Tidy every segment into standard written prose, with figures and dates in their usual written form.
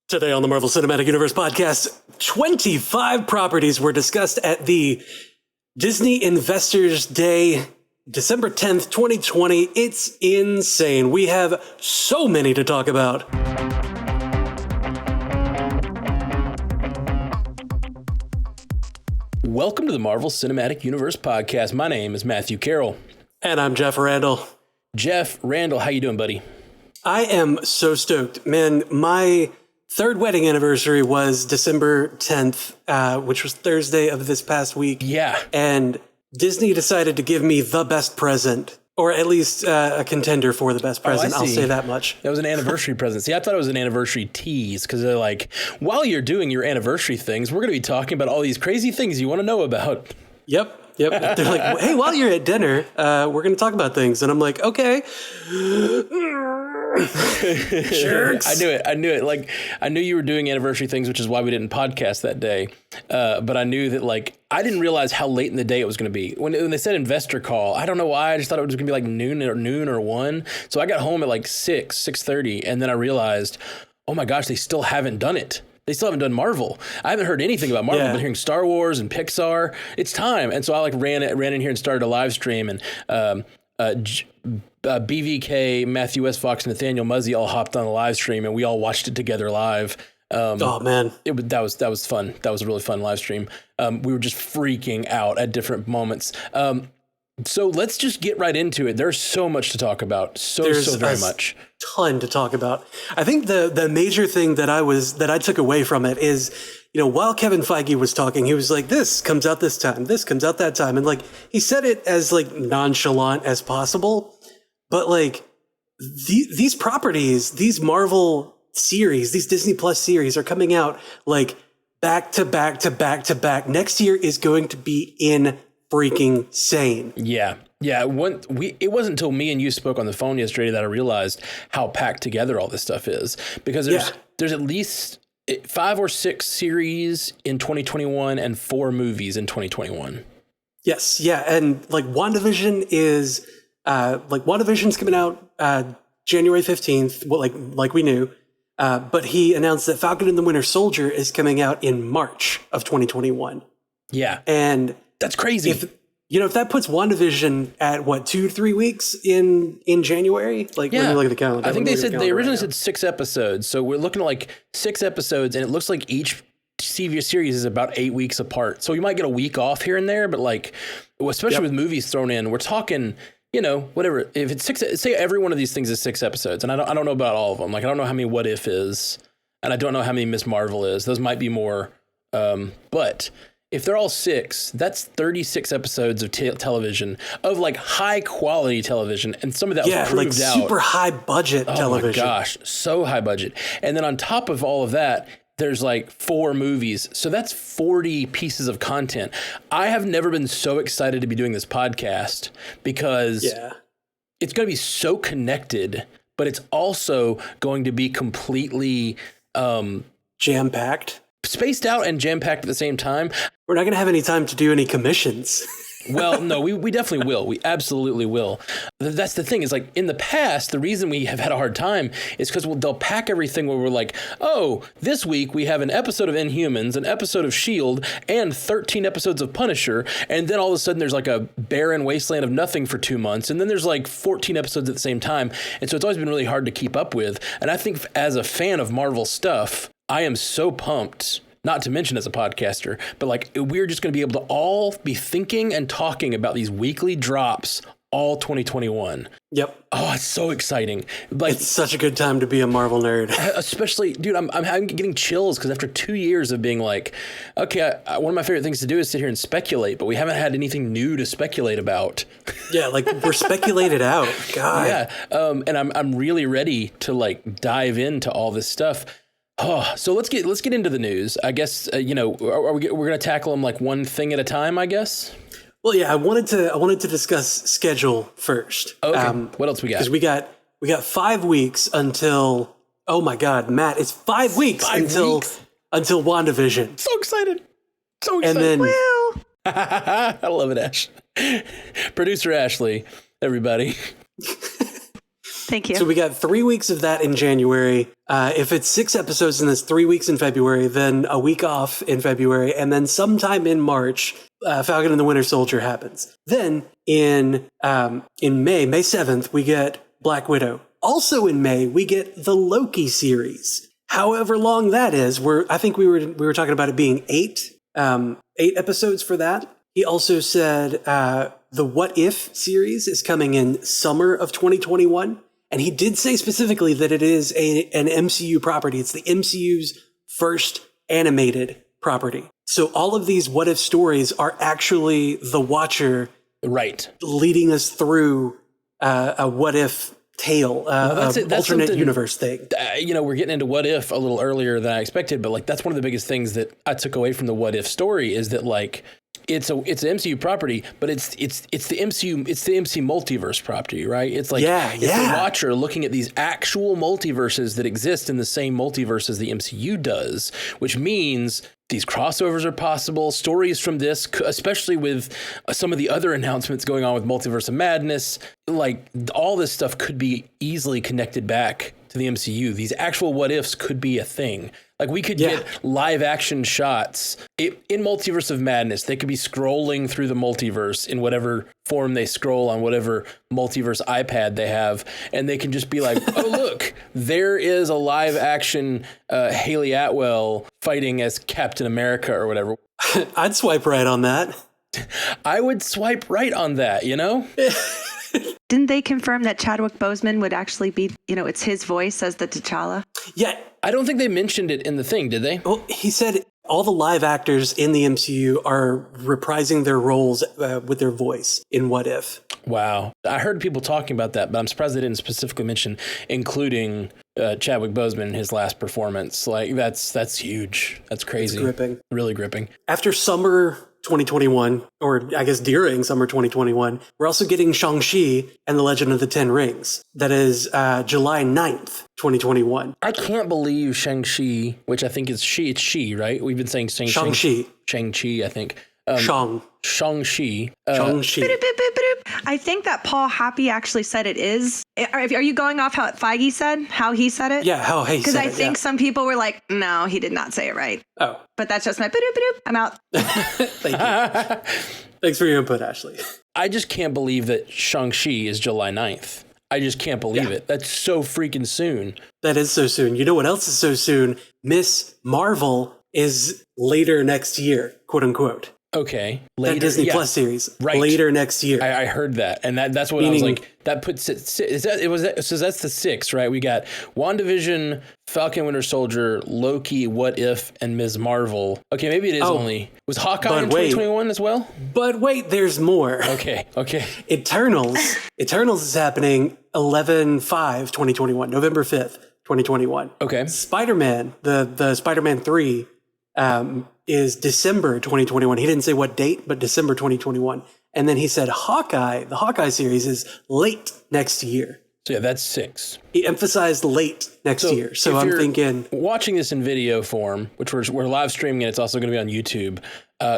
Today on the Marvel Cinematic Universe podcast, 25 properties were discussed at the Disney Investors Day, December 10th, 2020. It's insane. We have so many to talk about. Welcome to the Marvel Cinematic Universe podcast. My name is Matthew Carroll. And I'm Jeff Randall. Jeff Randall, how you doing, buddy? I am so stoked. Man, my third wedding anniversary was December 10th, which was Thursday of this past week. Yeah. And Disney decided to give me the best present, or at least a contender for the best present. I'll say that much. That was an anniversary present. See, I thought it was an anniversary tease because they're like, while you're doing your anniversary things, we're going to be talking about all these crazy things you want to know about. Yep. They're like, hey, while you're at dinner, we're going to talk about things. And I'm like, okay. Jerks. I knew it. Like, I knew you were doing anniversary things, which is why we didn't podcast that day. But I knew that, like, I didn't realize how late in the day it was going to be. When they said investor call, I don't know why. I just thought it was going to be like noon or 1. So I got home at like 6:30. And then I realized, oh my gosh, they still haven't done it. They still haven't done Marvel. I haven't heard anything about Marvel. I've been hearing Star Wars and Pixar. It's time. And so I ran in here and started a live stream, and BVK, Matthew S. Fox, and Nathaniel Muzzy all hopped on the live stream, and we all watched it together live. Oh man, that was fun. That was a really fun live stream. We were just freaking out at different moments. So let's just get right into it. There's so much to talk about. So very much. Ton to talk about. I think the major thing that I took away from it is, while Kevin Feige was talking, he was like, this comes out this time, this comes out that time. And like, he said it as like nonchalant as possible, but like these properties, these Marvel series, these Disney Plus series are coming out like back to back to back to back. Next year is going to be freaking sane. Yeah. It wasn't until me and you spoke on the phone yesterday that I realized how packed together all this stuff is, because there's at least 5 or 6 series in 2021 and 4 movies in 2021. Yes. Yeah. And like WandaVision is WandaVision's coming out January 15th. Well, like we knew. But he announced that Falcon and the Winter Soldier is coming out in March of 2021. Yeah. And that's crazy. If that puts WandaVision at 2-3 weeks in January, when you look at the calendar. I think they originally said 6 episodes. So we're looking at like 6 episodes, and it looks like each series is about 8 weeks apart. So you might get a week off here and there, but especially with movies thrown in, we're talking, whatever. If it's 6, say every one of these things is 6 episodes, and I don't know about all of them. Like, I don't know how many What If is, and I don't know how many Ms. Marvel is. Those might be more, but if they're all 6, that's 36 episodes of television, of like high quality television. And some of that was proved out. Super high budget television. Oh my gosh, so high budget. And then on top of all of that, there's like 4 movies. So that's 40 pieces of content. I have never been so excited to be doing this podcast, because it's going to be so connected, but it's also going to be completely jam-packed. Spaced out and jam-packed at the same time. We're not going to have any time to do any commissions. Well, no, we definitely will. We absolutely will. That's the thing, is like in the past, the reason we have had a hard time is because they'll pack everything where we're like, oh, this week we have an episode of Inhumans, an episode of S.H.I.E.L.D., and 13 episodes of Punisher. And then all of a sudden there's like a barren wasteland of nothing for 2 months. And then there's like 14 episodes at the same time. And so it's always been really hard to keep up with. And I think as a fan of Marvel stuff, I am so pumped, not to mention as a podcaster, but like we're just going to be able to all be thinking and talking about these weekly drops all 2021. Yep. Oh, it's so exciting. Like, it's such a good time to be a Marvel nerd. Especially, dude, I'm getting chills because after 2 years of being like, okay, one of my favorite things to do is sit here and speculate, but we haven't had anything new to speculate about. Yeah, like we're speculated out. God. Yeah. And I'm really ready to like dive into all this stuff. Oh, so let's get into the news. I guess we're gonna tackle them like one thing at a time, I guess. Well, yeah, I wanted to discuss schedule first. Okay. What else we got? Because we got 5 weeks until. Oh my God, Matt! It's 5 weeks until WandaVision. So excited! And then I love it, Ash. Producer Ashley, everybody. Thank you. So we got 3 weeks of that in January. If it's 6 episodes and there's 3 weeks in February, then a week off in February, and then sometime in March, Falcon and the Winter Soldier happens. Then in May 7th, we get Black Widow. Also in May, we get the Loki series. However long that is, I think we were talking about it being 8 episodes for that. He also said the What If series is coming in summer of 2021. And he did say specifically that it is an MCU property. It's the MCU's first animated property. So all of these What If stories are actually the Watcher leading us through a What If tale, that's alternate universe thing. We're getting into What If a little earlier than I expected, but like that's one of the biggest things that I took away from the What If story is that like it's an MCU property, but it's the MCU multiverse property, right? It's like it's the Watcher looking at these actual multiverses that exist in the same multiverse as the MCU does, which means these crossovers are possible. Stories from this, especially with some of the other announcements going on with Multiverse of Madness, like all this stuff could be easily connected back to the MCU. These actual what ifs could be a thing. Like we could get live action shots in Multiverse of Madness. They could be scrolling through the multiverse in whatever form they scroll on whatever multiverse iPad they have. And they can just be like, oh, look, there is a live action Haley Atwell fighting as Captain America or whatever. I'd swipe right on that. I would swipe right on that, Didn't they confirm that Chadwick Boseman would actually be, it's his voice as the T'Challa? Yeah. I don't think they mentioned it in the thing, did they? Well, he said all the live actors in the MCU are reprising their roles with their voice in What If. Wow. I heard people talking about that, but I'm surprised they didn't specifically mention including Chadwick Boseman in his last performance. Like, that's huge. That's crazy. It's gripping. Really gripping. After summer 2021, or I guess during summer 2021, we're also getting Shang-Chi and the Legend of the Ten Rings. That is July 9th, 2021. I can't believe Shang-Chi, which I think is she. It's she, right? We've been saying Shang-Chi, I think. Shang-Chi. I think that Paul Happy actually said it is. Are you going off how he said it? Yeah, how he said it. Because I think some people were like, no, he did not say it right. Oh. But that's just my I'm out. Thank you. Thanks for your input, Ashley. I just can't believe that Shang-Chi is July 9th. I just can't believe it. That's so freaking soon. That is so soon. You know what else is so soon? Ms. Marvel is later next year, quote unquote. Okay. Later, that Disney Plus series. Right. Later next year. I heard that. And that's what I was like, that puts it, so that's the 6, right? We got WandaVision, Falcon Winter Soldier, Loki, What If, and Ms. Marvel. Okay, maybe it is was Hawkeye in 2021 as well? But wait, there's more. Okay. Eternals is happening 11/5/2021, November 5th, 2021. Okay. Spider-Man, the Spider-Man 3 is December 2021. He didn't say what date, but December 2021. And then he said Hawkeye, the Hawkeye series is late next year. So yeah, that's 6. He emphasized late next year. So I'm thinking, watching this in video form, which we're live streaming, and it's also going to be on YouTube.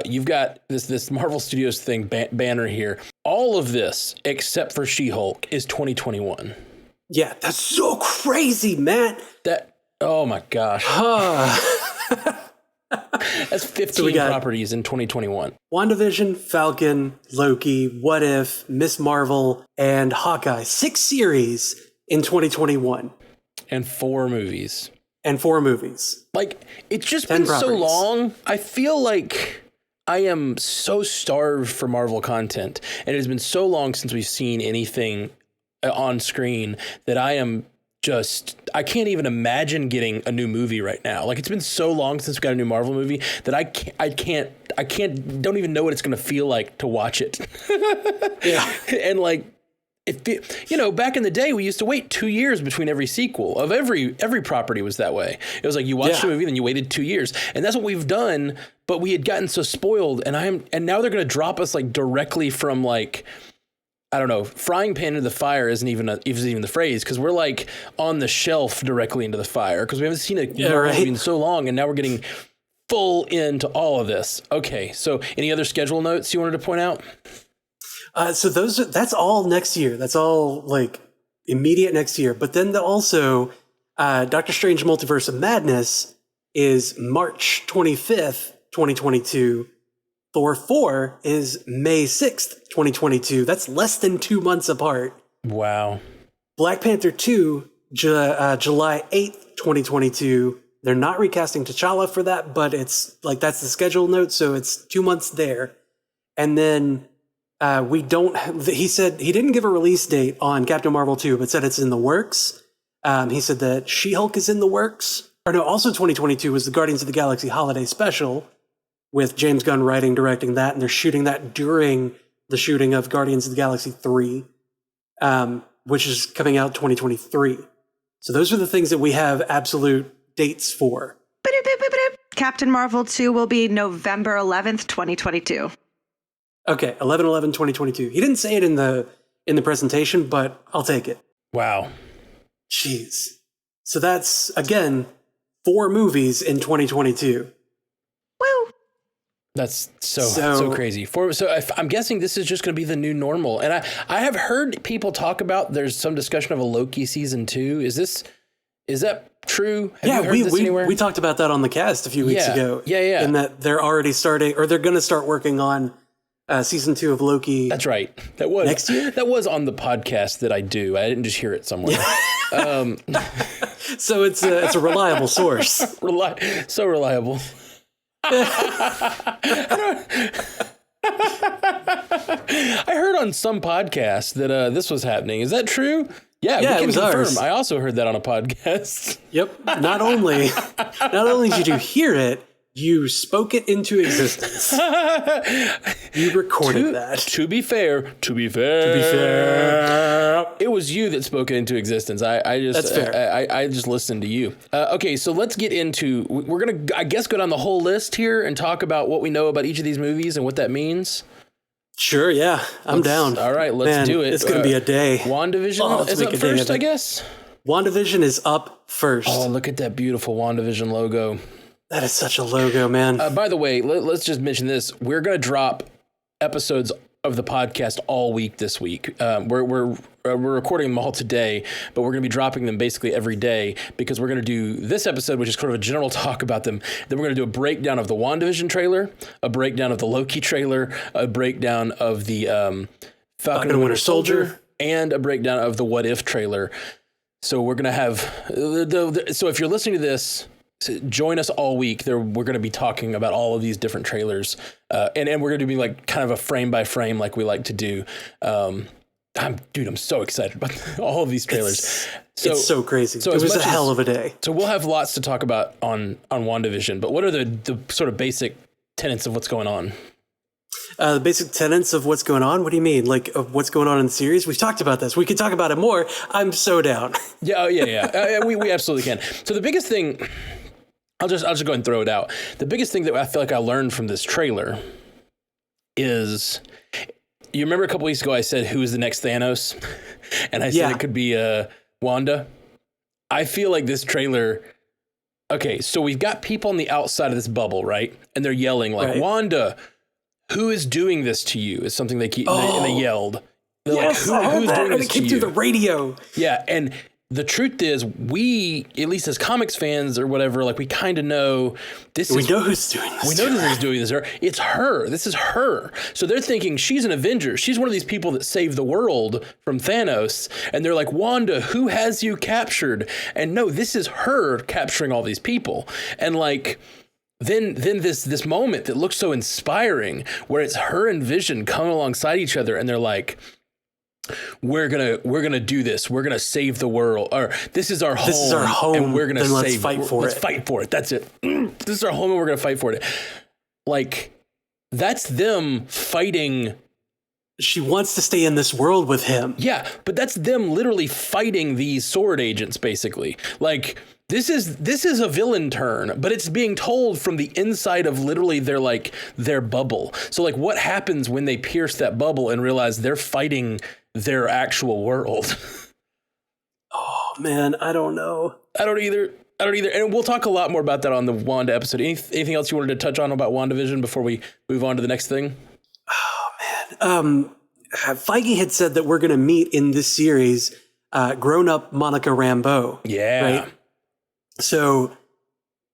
You've got this Marvel Studios thing banner here. All of this, except for She-Hulk, is 2021. Yeah, that's so crazy, Matt. Oh my gosh. That's 15 properties in 2021. WandaVision, Falcon, Loki, What If, Ms. Marvel, and Hawkeye. 6 series in 2021. And 4 movies. Like, it's just been so long. I feel like I am so starved for Marvel content. And it has been so long since we've seen anything on screen that I can't even imagine getting a new movie right now. Like, it's been so long since we got a new Marvel movie that I don't even know what it's going to feel like to watch it. Yeah. And like, back in the day, we used to wait 2 years between every sequel of every property was that way. It was like you watched a movie, then you waited 2 years, and that's what we've done. But we had gotten so spoiled, and now they're going to drop us like directly from like, I don't know, frying pan into the fire isn't even the phrase, because we're like on the shelf directly into the fire because we haven't seen a movie in so long, and now we're getting full into all of this. Okay, so any other schedule notes you wanted to point out? So that's all next year. That's all like immediate next year. But then also, Doctor Strange Multiverse of Madness is March 25th, 2022. Thor 4 is May 6th, 2022. That's less than 2 months apart. Wow. Black Panther 2, July 8th, 2022. They're not recasting T'Challa for that, but it's like that's the schedule note, so it's 2 months there. And then he said he didn't give a release date on Captain Marvel 2, but said it's in the works. He said that She-Hulk is in the works. Or no, also 2022 was the Guardians of the Galaxy Holiday Special with James Gunn writing, directing that, and they're shooting that during the shooting of Guardians of the Galaxy 3, which is coming out 2023. So those are the things that we have absolute dates for. Captain Marvel 2 will be November 11th, 2022. Okay, 11/11/2022. He didn't say it in the presentation, but I'll take it. Wow. Jeez. So that's, again, 4 movies in 2022. Woo! That's so crazy. I'm guessing this is just going to be the new normal. And I have heard people talk about there's some discussion of a Loki season 2. Is that true? Have you heard this anywhere? We talked about that on the cast a few weeks ago. Yeah. And that they're already starting, or they're going to start working on season 2 of Loki. That's right. That was next year. That was on the podcast that I do. I didn't just hear it somewhere. So it's a reliable source. So reliable. I heard on some podcast that this was happening. Is that true? Yeah, we can confirm. Ours. I also heard that on a podcast. Yep. Not only did you hear it, you spoke it into existence. You recorded that. To be fair, it was you that spoke it into existence. That's fair. I just listened to you. Okay, so let's get into. We're gonna, I guess, go down the whole list here and talk about what we know about each of these movies and what that means. Sure. Yeah, I'm down. All right, let's do it. It's gonna be a day. Wandavision is up first, I guess. Wandavision is up first. Oh, look at that beautiful Wandavision logo. That is such a logo, man. By the way, let's just mention this. We're going to drop episodes of the podcast all week this week. We're recording them all today, but we're going to be dropping them basically every day because we're going to do this episode, which is kind of a general talk about them. Then we're going to do a breakdown of the WandaVision trailer, a breakdown of the Loki trailer, a breakdown of the Falcon and Winter Soldier, and a breakdown of the What If trailer. So we're going to have so if you're listening to this, join us all week. We're going to be talking about all of these different trailers, and we're going to be like kind of a frame by frame like we like to do. I'm so excited about all of these trailers. It's so crazy. So it was a hell of a day. So we'll have lots to talk about on WandaVision. But what are the sort of basic tenets of what's going on? The basic tenets of what's going on? What do you mean? Like of what's going on in the series? We've talked about this. We could talk about it more. I'm so down. Yeah. We absolutely can. So the biggest thing. I'll just go ahead and throw it out. The biggest thing that I feel like I learned from this trailer is, you remember a couple weeks ago I said, who is the next Thanos? And I said it could be Wanda. I feel like this trailer, okay, so we've got people on the outside of this bubble, right? And they're yelling like, right. Wanda, who is doing this to you? Is something they keep, and they yelled. They're yes, like, who's doing this to you? It came through the radio. Yeah, and the truth is, we, at least as comics fans or whatever, like we kind of know this. We know who's doing this. We know who's doing this. It's her. This is her. So they're thinking she's an Avenger. She's one of these people that saved the world from Thanos. And they're like, Wanda, who has you captured? And no, this is her capturing all these people. And like, then this moment that looks so inspiring, where it's her and Vision coming alongside each other, and they're like, we're gonna do this. We're gonna save the world. Or this is our home. This is our home, and we're gonna let's fight for it. Let's fight for it. That's it. This is our home, and we're gonna fight for it. Like, that's them fighting. She wants to stay in this world with him. Yeah, but that's them literally fighting these sword agents, basically. Like, this is a villain turn, but it's being told from the inside of literally their bubble. So like, what happens when they pierce that bubble and realize they're fighting their actual world? Oh man, I don't know. I don't either. And we'll talk a lot more about that on the Wanda episode. Anything else you wanted to touch on about WandaVision before we move on to the next thing? Oh man. Feige had said that we're going to meet in this series grown-up Monica Rambeau. Yeah. Right? So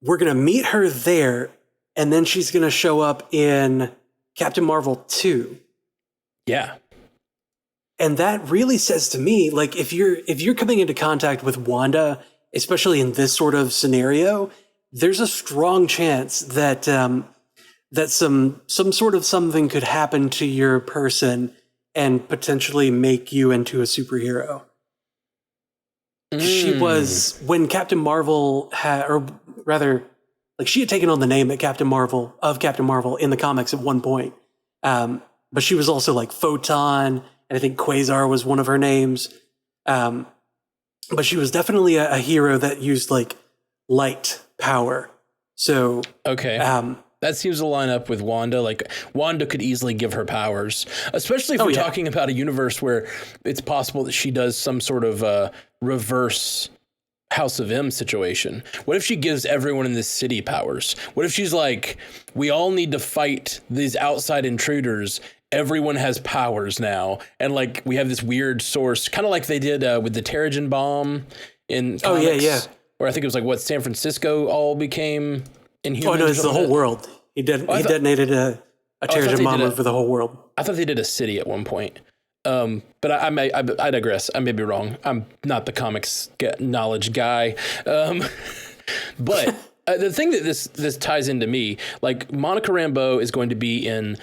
we're going to meet her there, and then she's going to show up in Captain Marvel 2. Yeah. And that really says to me, like, if you're coming into contact with Wanda, especially in this sort of scenario, there's a strong chance that that some sort of something could happen to your person and potentially make you into a superhero. She was, when Captain Marvel had, or rather, like, she had taken on the name of Captain Marvel in the comics at one point. But she was also like Photon, and I think Quasar was one of her names. But she was definitely a hero that used like light power. So okay, that seems to line up with Wanda. Like, Wanda could easily give her powers, especially if we're talking about a universe where it's possible that she does some sort of reverse House of M situation. What if she gives everyone in this city powers? What if she's like, we all need to fight these outside intruders. Everyone has powers now. And like, we have this weird source, kind of like they did with the Terrigen bomb in comics. Where I think it was like, what, San Francisco all became Inhumans? Oh, no, it's the whole world. He detonated a Terrigen bomb over the whole world. I thought they did a city at one point. But I digress. I may be wrong. I'm not the comics knowledge guy. But the thing that this ties into me, like, Monica Rambeau is going to be in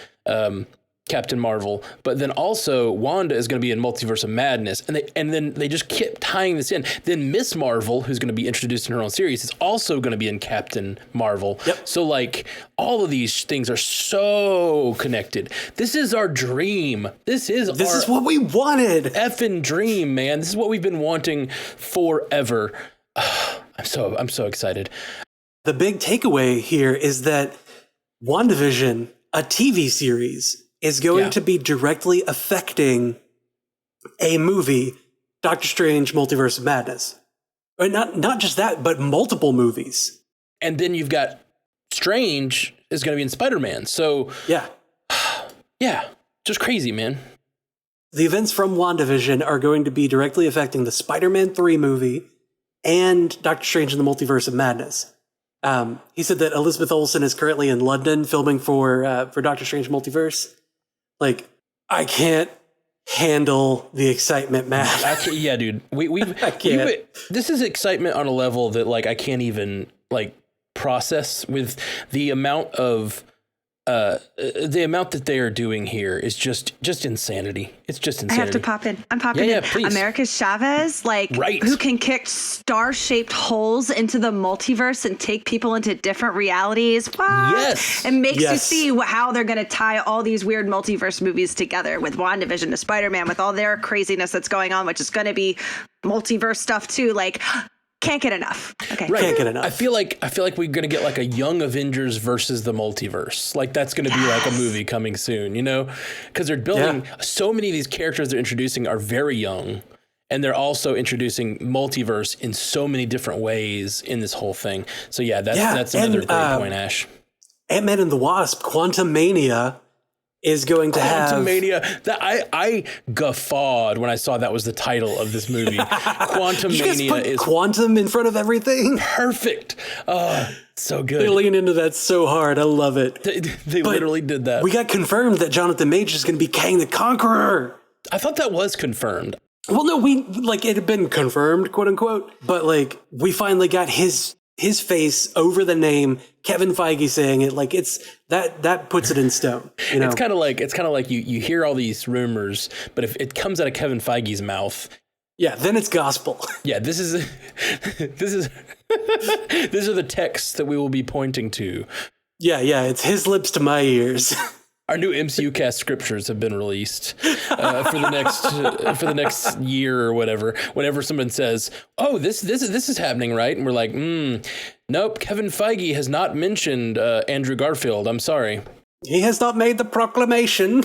Captain Marvel, but then also Wanda is going to be in Multiverse of Madness, and then they just keep tying this in. Then Ms. Marvel, who's going to be introduced in her own series, is also going to be in Captain Marvel. Yep. So like, all of these things are so connected. This is our dream. This is what we wanted. Effing dream, man. This is what we've been wanting forever. I'm so excited. The big takeaway here is that WandaVision, a TV series, is going to be directly affecting a movie, Doctor Strange, Multiverse of Madness. Or not just that, but multiple movies. And then you've got Strange is going to be in Spider-Man. So yeah, just crazy, man. The events from WandaVision are going to be directly affecting the Spider-Man 3 movie and Doctor Strange in the Multiverse of Madness. He said that Elizabeth Olsen is currently in London filming for Doctor Strange Multiverse. Like, I can't handle the excitement, man. Yeah, dude. I can't. This is excitement on a level that, like, I can't even like process with the amount that they are doing here is just insanity. It's just insanity. I have to pop in. I'm popping in. Yeah, please. America's Chavez, who can kick star-shaped holes into the multiverse and take people into different realities. What? Yes. And makes you see how they're going to tie all these weird multiverse movies together with WandaVision to Spider-Man, with all their craziness that's going on, which is going to be multiverse stuff too. Like, can't get enough. Okay. Right. Can't get enough. I feel like we're gonna get like a young Avengers versus the multiverse. Like, that's gonna be like a movie coming soon, you know? Because they're building so many of these characters they're introducing are very young, and they're also introducing multiverse in so many different ways in this whole thing. So that's another great point, Ash. Ant-Man and the Wasp, Quantumania, is going to have Quantumania. That I guffawed when I saw that was the title of this movie. Quantumania is quantum in front of everything. Perfect. So good. They lean into that so hard. I love it. They literally did that. We got confirmed that Jonathan Majors is going to be Kang the Conqueror. I thought that was confirmed. Well, no, it had been confirmed, quote unquote, but like, we finally got his face over the name. Kevin Feige saying it, like, it's that puts it in stone. You know? It's kind of like you hear all these rumors, but if it comes out of Kevin Feige's mouth, then it's gospel. Yeah, these are the texts that we will be pointing to. Yeah, it's his lips to my ears. Our new MCU cast scriptures have been released for the next year or whatever. Whenever someone says, "Oh, this is happening, right?" and we're like, "Nope, Kevin Feige has not mentioned Andrew Garfield. I'm sorry, he has not made the proclamation."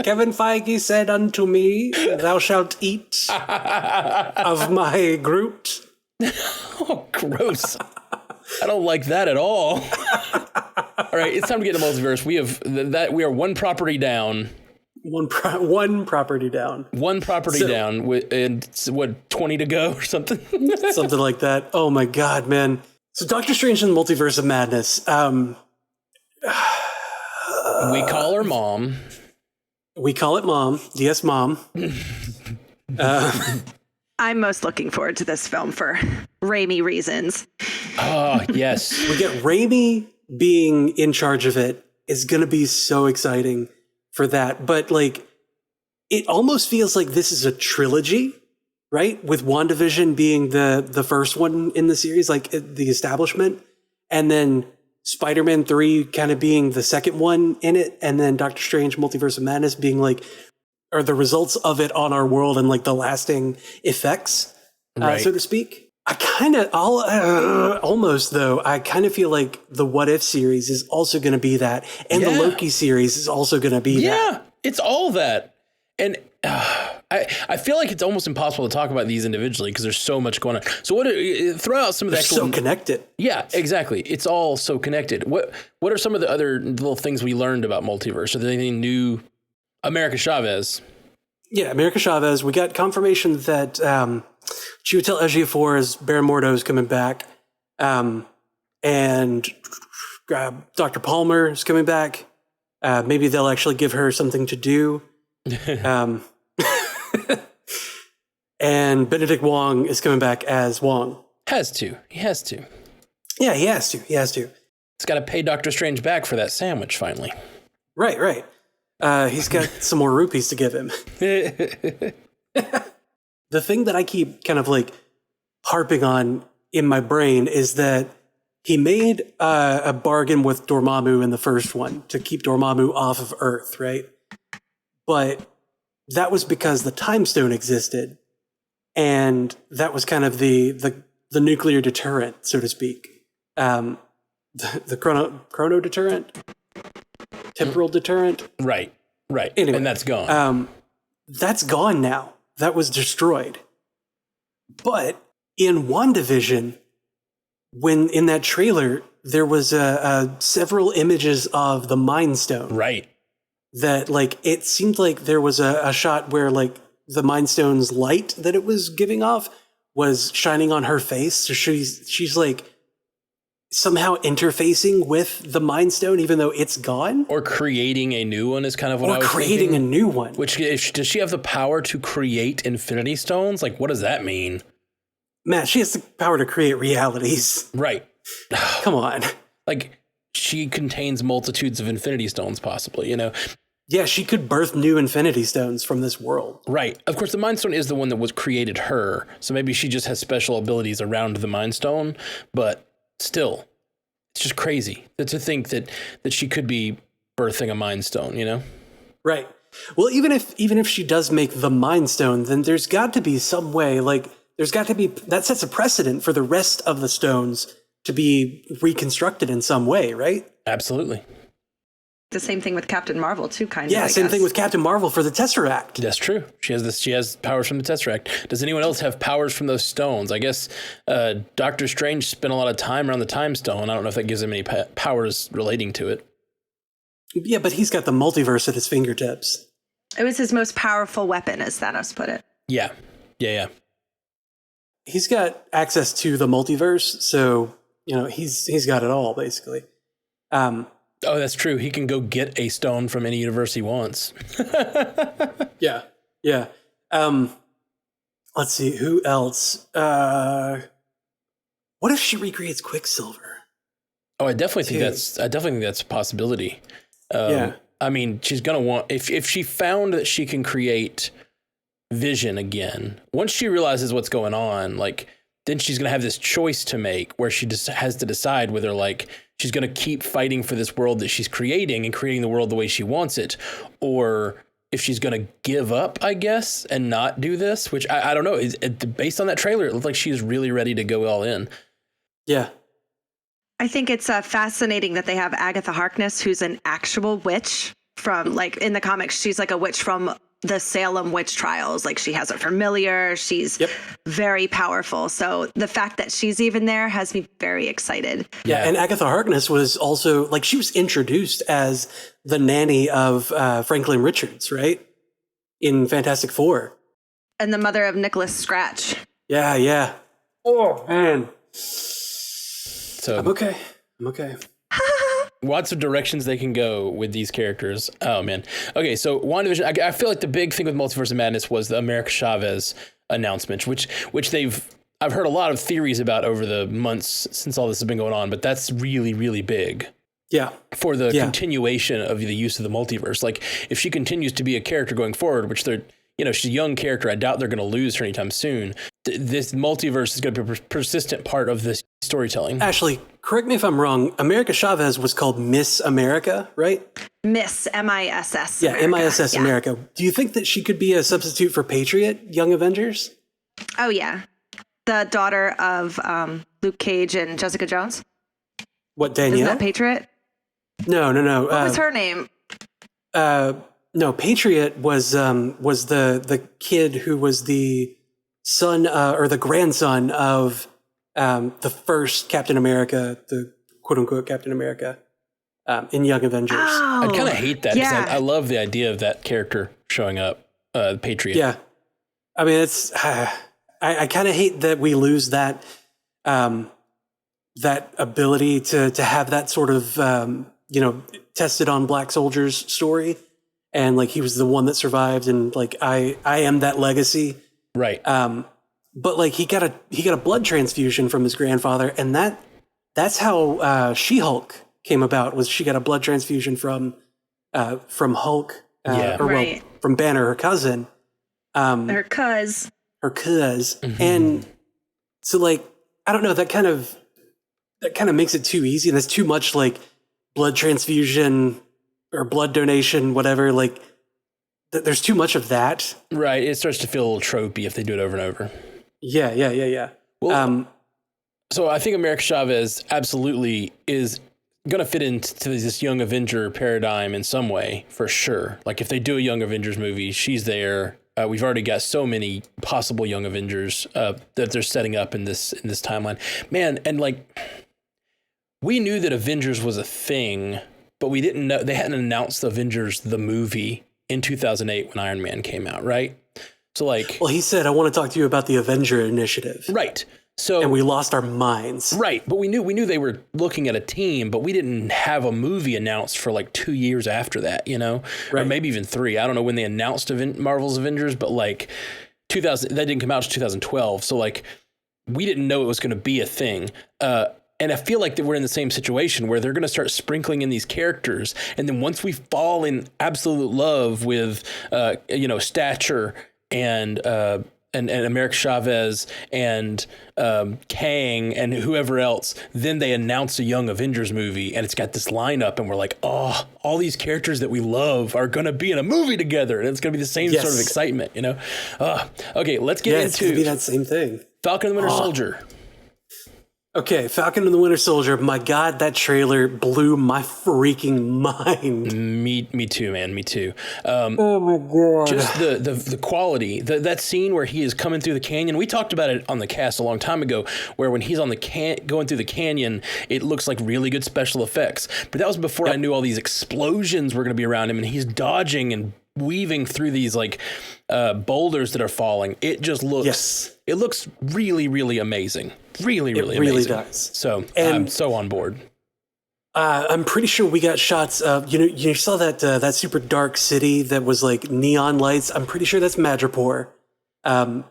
Kevin Feige said unto me, "Thou shalt eat of my Groot." Oh, gross. I don't like that at all. All right, it's time to get into multiverse. We are one property down. One property down. One property down, and what, 20 to go or something? Something like that. Oh my God, man. So Doctor Strange and the Multiverse of Madness. We call her Mom. We call it Mom. Yes, Mom. I'm most looking forward to this film for Raimi reasons. Oh, yes. We get Raimi being in charge of it is going to be so exciting for that. But like, it almost feels like this is a trilogy, right? With WandaVision being the first one in the series, like the establishment, and then Spider-Man 3 kind of being the second one in it, and then Doctor Strange Multiverse of Madness being like, are the results of it on our world and like the lasting effects, so to speak. I kind of almost though, I kind of feel like the What If series is also going to be that. And the Loki series is also going to be that. Yeah, it's all that. And I feel like it's almost impossible to talk about these individually because there's so much going on. So throw out some of the actual... so connected. Yeah, exactly. It's all so connected. What are some of the other little things we learned about Multiverse? Are there anything new? America Chavez. Yeah, America Chavez. We got confirmation that Chiwetel Ejiofor as Baron Mordo is coming back. And Dr. Palmer is coming back. Maybe they'll actually give her something to do. And Benedict Wong is coming back as Wong. He has to. Yeah, he has to. He's got to pay Doctor Strange back for that sandwich finally. Right. He's got some more rupees to give him. The thing that I keep kind of like harping on in my brain is that he made a bargain with Dormammu in the first one to keep Dormammu off of Earth, right? But that was because the Time Stone existed, and that was kind of the nuclear deterrent, so to speak. The chrono deterrent? Temporal deterrent? Right. Anyway, and that's gone. That's gone now. That was destroyed. But in WandaVision, when in that trailer, there was several images of the Mind Stone. Right. That like it seemed like there was a shot where like the Mind Stone's light that it was giving off was shining on her face. So she's like somehow interfacing with the Mind Stone, even though it's gone. Or creating a new one is kind of what I was thinking. Or creating a new one. Which, does she have the power to create Infinity Stones? Like, what does that mean? Matt, she has the power to create realities. Right. Come on. Like, she contains multitudes of Infinity Stones, possibly, you know? Yeah, she could birth new Infinity Stones from this world. Right. Of course, the Mind Stone is the one that was created her, so maybe she just has special abilities around the Mind Stone, but still, it's just crazy to think that she could be birthing a Mind Stone, you know? Right. Well, even if she does make the Mind Stone, then there's got to be some way, like, there's got to be, that sets a precedent for the rest of the stones to be reconstructed in some way, right? Absolutely. The same thing with Captain Marvel too, kind of. Yeah, same thing with Captain Marvel for the Tesseract. That's true. She has powers from the Tesseract. Does anyone else have powers from those stones? I guess Doctor Strange spent a lot of time around the Time Stone. I don't know if that gives him any powers relating to it. Yeah, but he's got the multiverse at his fingertips. It was his most powerful weapon, as Thanos put it. Yeah. He's got access to the multiverse, so you know he's got it all basically. Oh, that's true. He can go get a stone from any universe he wants. Yeah. Let's see, who else? What if she recreates Quicksilver? Oh, I definitely think that's a possibility. Yeah. I mean, she's gonna want if she found that she can create Vision again. Once she realizes what's going on, like, then she's going to have this choice to make where she just has to decide whether, like, she's going to keep fighting for this world that she's creating and creating the world the way she wants it, or if she's going to give up, I guess, and not do this, which I don't know. Based on that trailer, it looked like she's really ready to go all in. Yeah. I think it's fascinating that they have Agatha Harkness, who's an actual witch from, like, in the comics, she's like a witch from the Salem witch trials. Like, she has a familiar. She's very powerful. So the fact that she's even there has me very excited. Yeah, and Agatha Harkness was also, like, she was introduced as the nanny of Franklin Richards, right? In Fantastic Four. And the mother of Nicholas Scratch. Yeah, yeah. Oh, man. So I'm okay. Lots of directions they can go with these characters. Oh, man. Okay, so WandaVision, I feel like the big thing with Multiverse of Madness was the America Chavez announcement, which I've heard a lot of theories about over the months since all this has been going on, but that's really, really big. Yeah. For the continuation of the use of the multiverse. Like, if she continues to be a character going forward, which she's a young character, I doubt they're going to lose her anytime soon. This multiverse is going to be a persistent part of this storytelling. Ashley, correct me if I'm wrong. America Chavez was called Miss America, right? Miss, M-I-S-S. Yeah, America. M-I-S-S America. Do you think that she could be a substitute for Patriot, Young Avengers? Oh, yeah. The daughter of Luke Cage and Jessica Jones. What, Danielle? Isn't that Patriot? No. What was her name? No, Patriot was the kid who was the son or the grandson of the first Captain America, the quote unquote Captain America in Young Avengers. Oh, I kind of hate that because I love the idea of that character showing up, Patriot. Yeah, I mean it's I kind of hate that we lose that that ability to have that sort of tested on black soldiers story. And like he was the one that survived, and like I am that legacy, right? But like he got a blood transfusion from his grandfather, and that's how She-Hulk came about. Was she got a blood transfusion from Hulk, from Banner, her cousin, her cuz, and so like I don't know, that kind of makes it too easy, and that's too much like blood transfusion or blood donation, whatever, like there's too much of that. Right. It starts to feel a little tropey if they do it over and over. Yeah. Well, so I think America Chavez absolutely is going to fit into this Young Avenger paradigm in some way, for sure. Like if they do a Young Avengers movie, she's there. We've already got so many possible Young Avengers that they're setting up in this timeline. Man, and like we knew that Avengers was a thing, but we didn't know they hadn't announced Avengers the movie in 2008 when Iron Man came out, right? So like, well, he said, "I want to talk to you about the Avenger Initiative." Right. So and we lost our minds. Right, but we knew they were looking at a team, but we didn't have a movie announced for like 2 years after that, right. Or maybe even 3. I don't know when they announced Marvel's Avengers, but like 2000 that didn't come out until 2012. So like we didn't know it was going to be a thing. And I feel like that we're in the same situation where they're going to start sprinkling in these characters. And then once we fall in absolute love with, Stature and America Chavez and Kang and whoever else, then they announce a Young Avengers movie and it's got this lineup and we're like, oh, all these characters that we love are going to be in a movie together. And it's going to be the same sort of excitement, Okay, let's get into... it's going to be that same thing. Falcon and the Winter Soldier. Okay, Falcon and the Winter Soldier. My God, that trailer blew my freaking mind. Me too, man. Me too. Oh my God! Just the quality. That scene where he is coming through the canyon. We talked about it on the cast a long time ago, where when he's on the going through the canyon, it looks like really good special effects. But that was before I knew all these explosions were going to be around him, and he's dodging and weaving through these like boulders that are falling. It just looks. It looks really, really amazing. Really amazing. It really does. So I'm so on board. I'm pretty sure we got shots of, you saw that super dark city that was like neon lights. I'm pretty sure that's Madripoor. I don't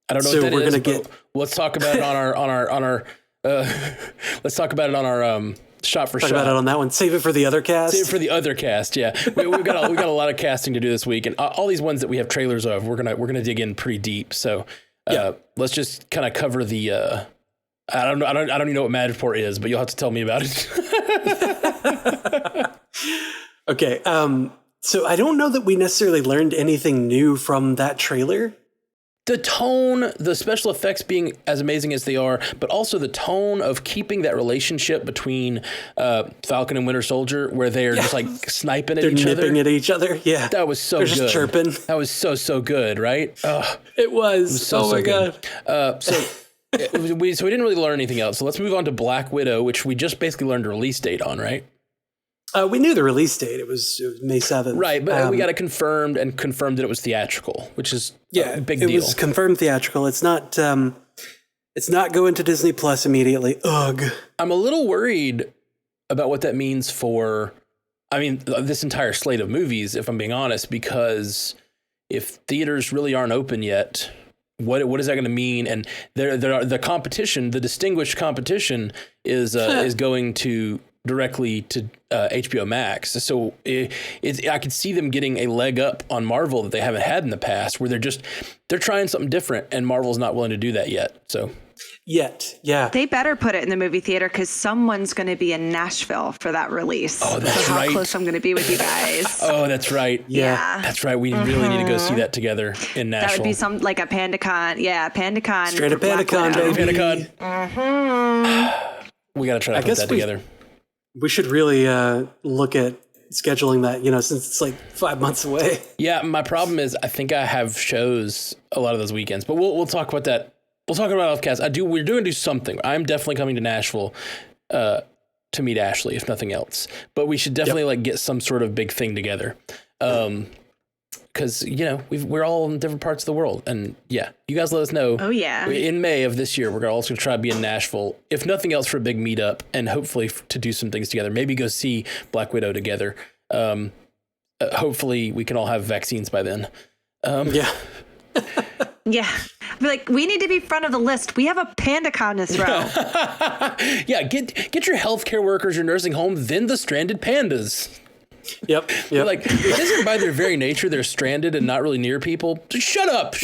know what that is, but let's talk about it on our let's talk about it on our shot for shot. Talk about it on that one. Save it for the other cast. Save it for the other cast. Yeah, we've got a lot of casting to do this week, and all these ones that we have trailers of, we're gonna dig in pretty deep. So let's just kind of cover the. I don't even know what Madripoor is, but you'll have to tell me about it. Okay. So I don't know that we necessarily learned anything new from that trailer. the tone, the special effects being as amazing as they are, but also the tone of keeping that relationship between Falcon and Winter Soldier, where they're just like sniping at each other. They're nipping at each other. Yeah. That was so they're good. Just chirping. That was so good, right? It was. So my good. God. So we didn't really learn anything else. So let's move on to Black Widow, which we just basically learned a release date on, right? We knew the release date. It was May 7th. Right, but we got it confirmed that it was theatrical, which is a big deal. It was confirmed theatrical. It's not going to Disney Plus immediately. Ugh. I'm a little worried about what that means for, this entire slate of movies, if I'm being honest, because if theaters really aren't open yet, what is that going to mean? And the competition, the distinguished competition, is going to directly to HBO Max. So I could see them getting a leg up on Marvel that they haven't had in the past, where they're trying something different, and Marvel's not willing to do that yet. So yeah. They better put it in the movie theater because someone's going to be in Nashville for that release. Oh, that's right. How close I'm going to be with you guys. Oh, that's right. Yeah. That's right. We really need to go see that together in Nashville. That would be some like a PandaCon. Yeah, PandaCon. Straight up PandaCon, baby. PandaCon. We got to try to put that together. We should really look at scheduling that, since it's like 5 months away. Yeah, my problem is I think I have shows a lot of those weekends, but we'll talk about that. We'll talk about it offcast. We're doing to do something. I'm definitely coming to Nashville to meet Ashley, if nothing else. But we should definitely get some sort of big thing together. Because, we're all in different parts of the world. And you guys let us know. Oh, yeah. In May of this year, we're also going to try to be in Nashville, if nothing else, for a big meetup, and hopefully to do some things together. Maybe go see Black Widow together. Hopefully we can all have vaccines by then. Yeah. Like, we need to be front of the list. We have a PandaCon to throw. Yeah, get your healthcare workers, your nursing home, then the stranded pandas. Yep. Like, isn't by their very nature they're stranded and not really near people? Just shut up.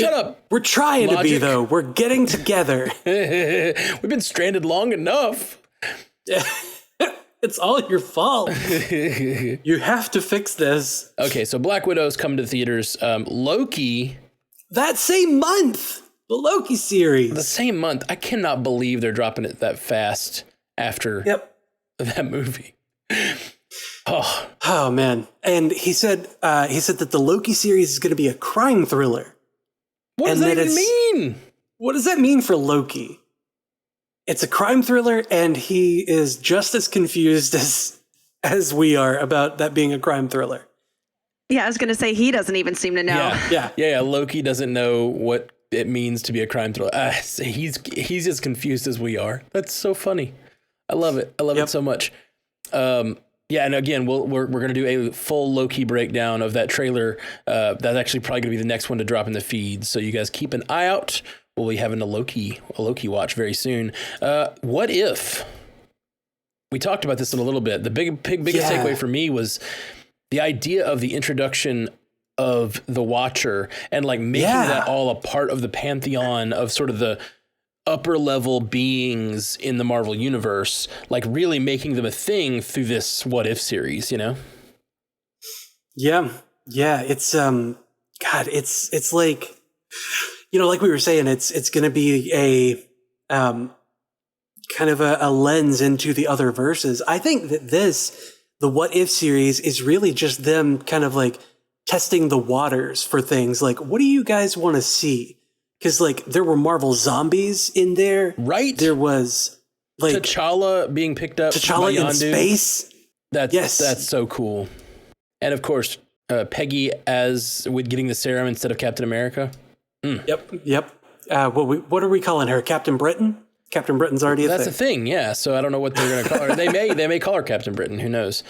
We're trying to be, though. We're getting together. We've been stranded long enough. It's all your fault. You have to fix this. Okay, so Black Widow's coming to theaters. Loki. That same month. The Loki series. The same month. I cannot believe they're dropping it that fast after that movie. Oh man. And he said that the Loki series is going to be a crime thriller. What does that even mean? What does that mean for Loki? It's a crime thriller, and he is just as confused as we are about that being a crime thriller. Yeah, I was going to say he doesn't even seem to know. Yeah. Loki doesn't know what it means to be a crime thriller. He's as confused as we are. That's so funny. I love it. I love it so much. And again, we're going to do a full Loki breakdown of that trailer. That's actually probably going to be the next one to drop in the feed. So you guys keep an eye out. We'll be having a Loki watch very soon. What if? We talked about this in a little bit. The biggest takeaway for me was the idea of the introduction of the Watcher and making that all a part of the pantheon of sort of the upper level beings in the Marvel universe, really making them a thing through this What If series, Yeah. It's it's like, like we were saying, it's going to be a kind of a lens into the other verses. I think that the What If series is really just them kind of testing the waters for things. What do you guys want to see? Because there were Marvel zombies in there, right? There was T'Challa being picked up, T'Challa in space. That's so cool. And of course, Peggy with getting the serum instead of Captain America. Yep. What are we calling her? Captain Britain? Captain Britain's already a thing. That's a thing, yeah. So I don't know what they're going to call her. They may call her Captain Britain. Who knows?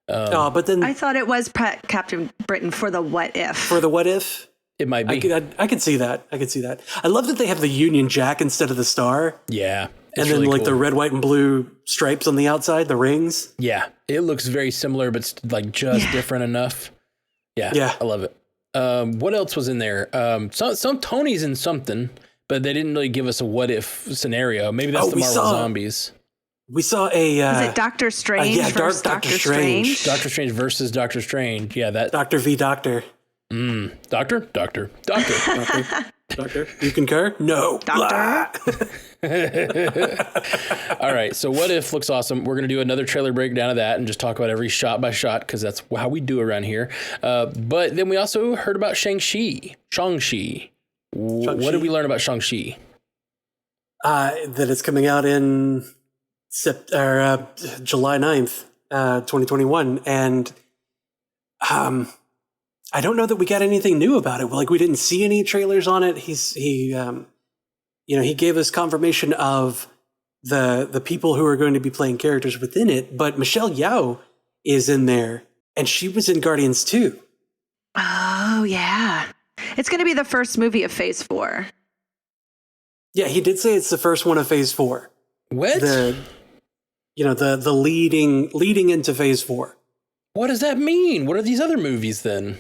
But then I thought it was Captain Britain for the What If. For the What If. It might be. I could see that. I love that they have the Union Jack instead of the star. Yeah. And then really cool. The red, white, and blue stripes on the outside, the rings. Yeah. It looks very similar, but just different enough. Yeah. I love it. What else was in there? Some Tony's in something, but they didn't really give us a what if scenario. Maybe that's the Marvel zombies. We saw a... was it Doctor Strange versus Doctor Strange? Doctor Strange versus Doctor Strange. Yeah, that... Doctor v. Doctor. Doctor. Doctor, you concur? No. Doctor. All right, so What If looks awesome. We're going to do another trailer breakdown of that and just talk about every shot by shot because that's how we do around here. But then we also heard about Shang-Chi. What did we learn about Shang-Chi? That it's coming out in July 9th, 2021. And I don't know that we got anything new about it. Like, we didn't see any trailers on it. He gave us confirmation of the people who are going to be playing characters within it. But Michelle Yeoh is in there, and she was in Guardians 2. Oh, yeah. It's going to be the first movie of Phase 4. Yeah, he did say it's the first one of Phase 4. What? The leading into Phase 4. What does that mean? What are these other movies then?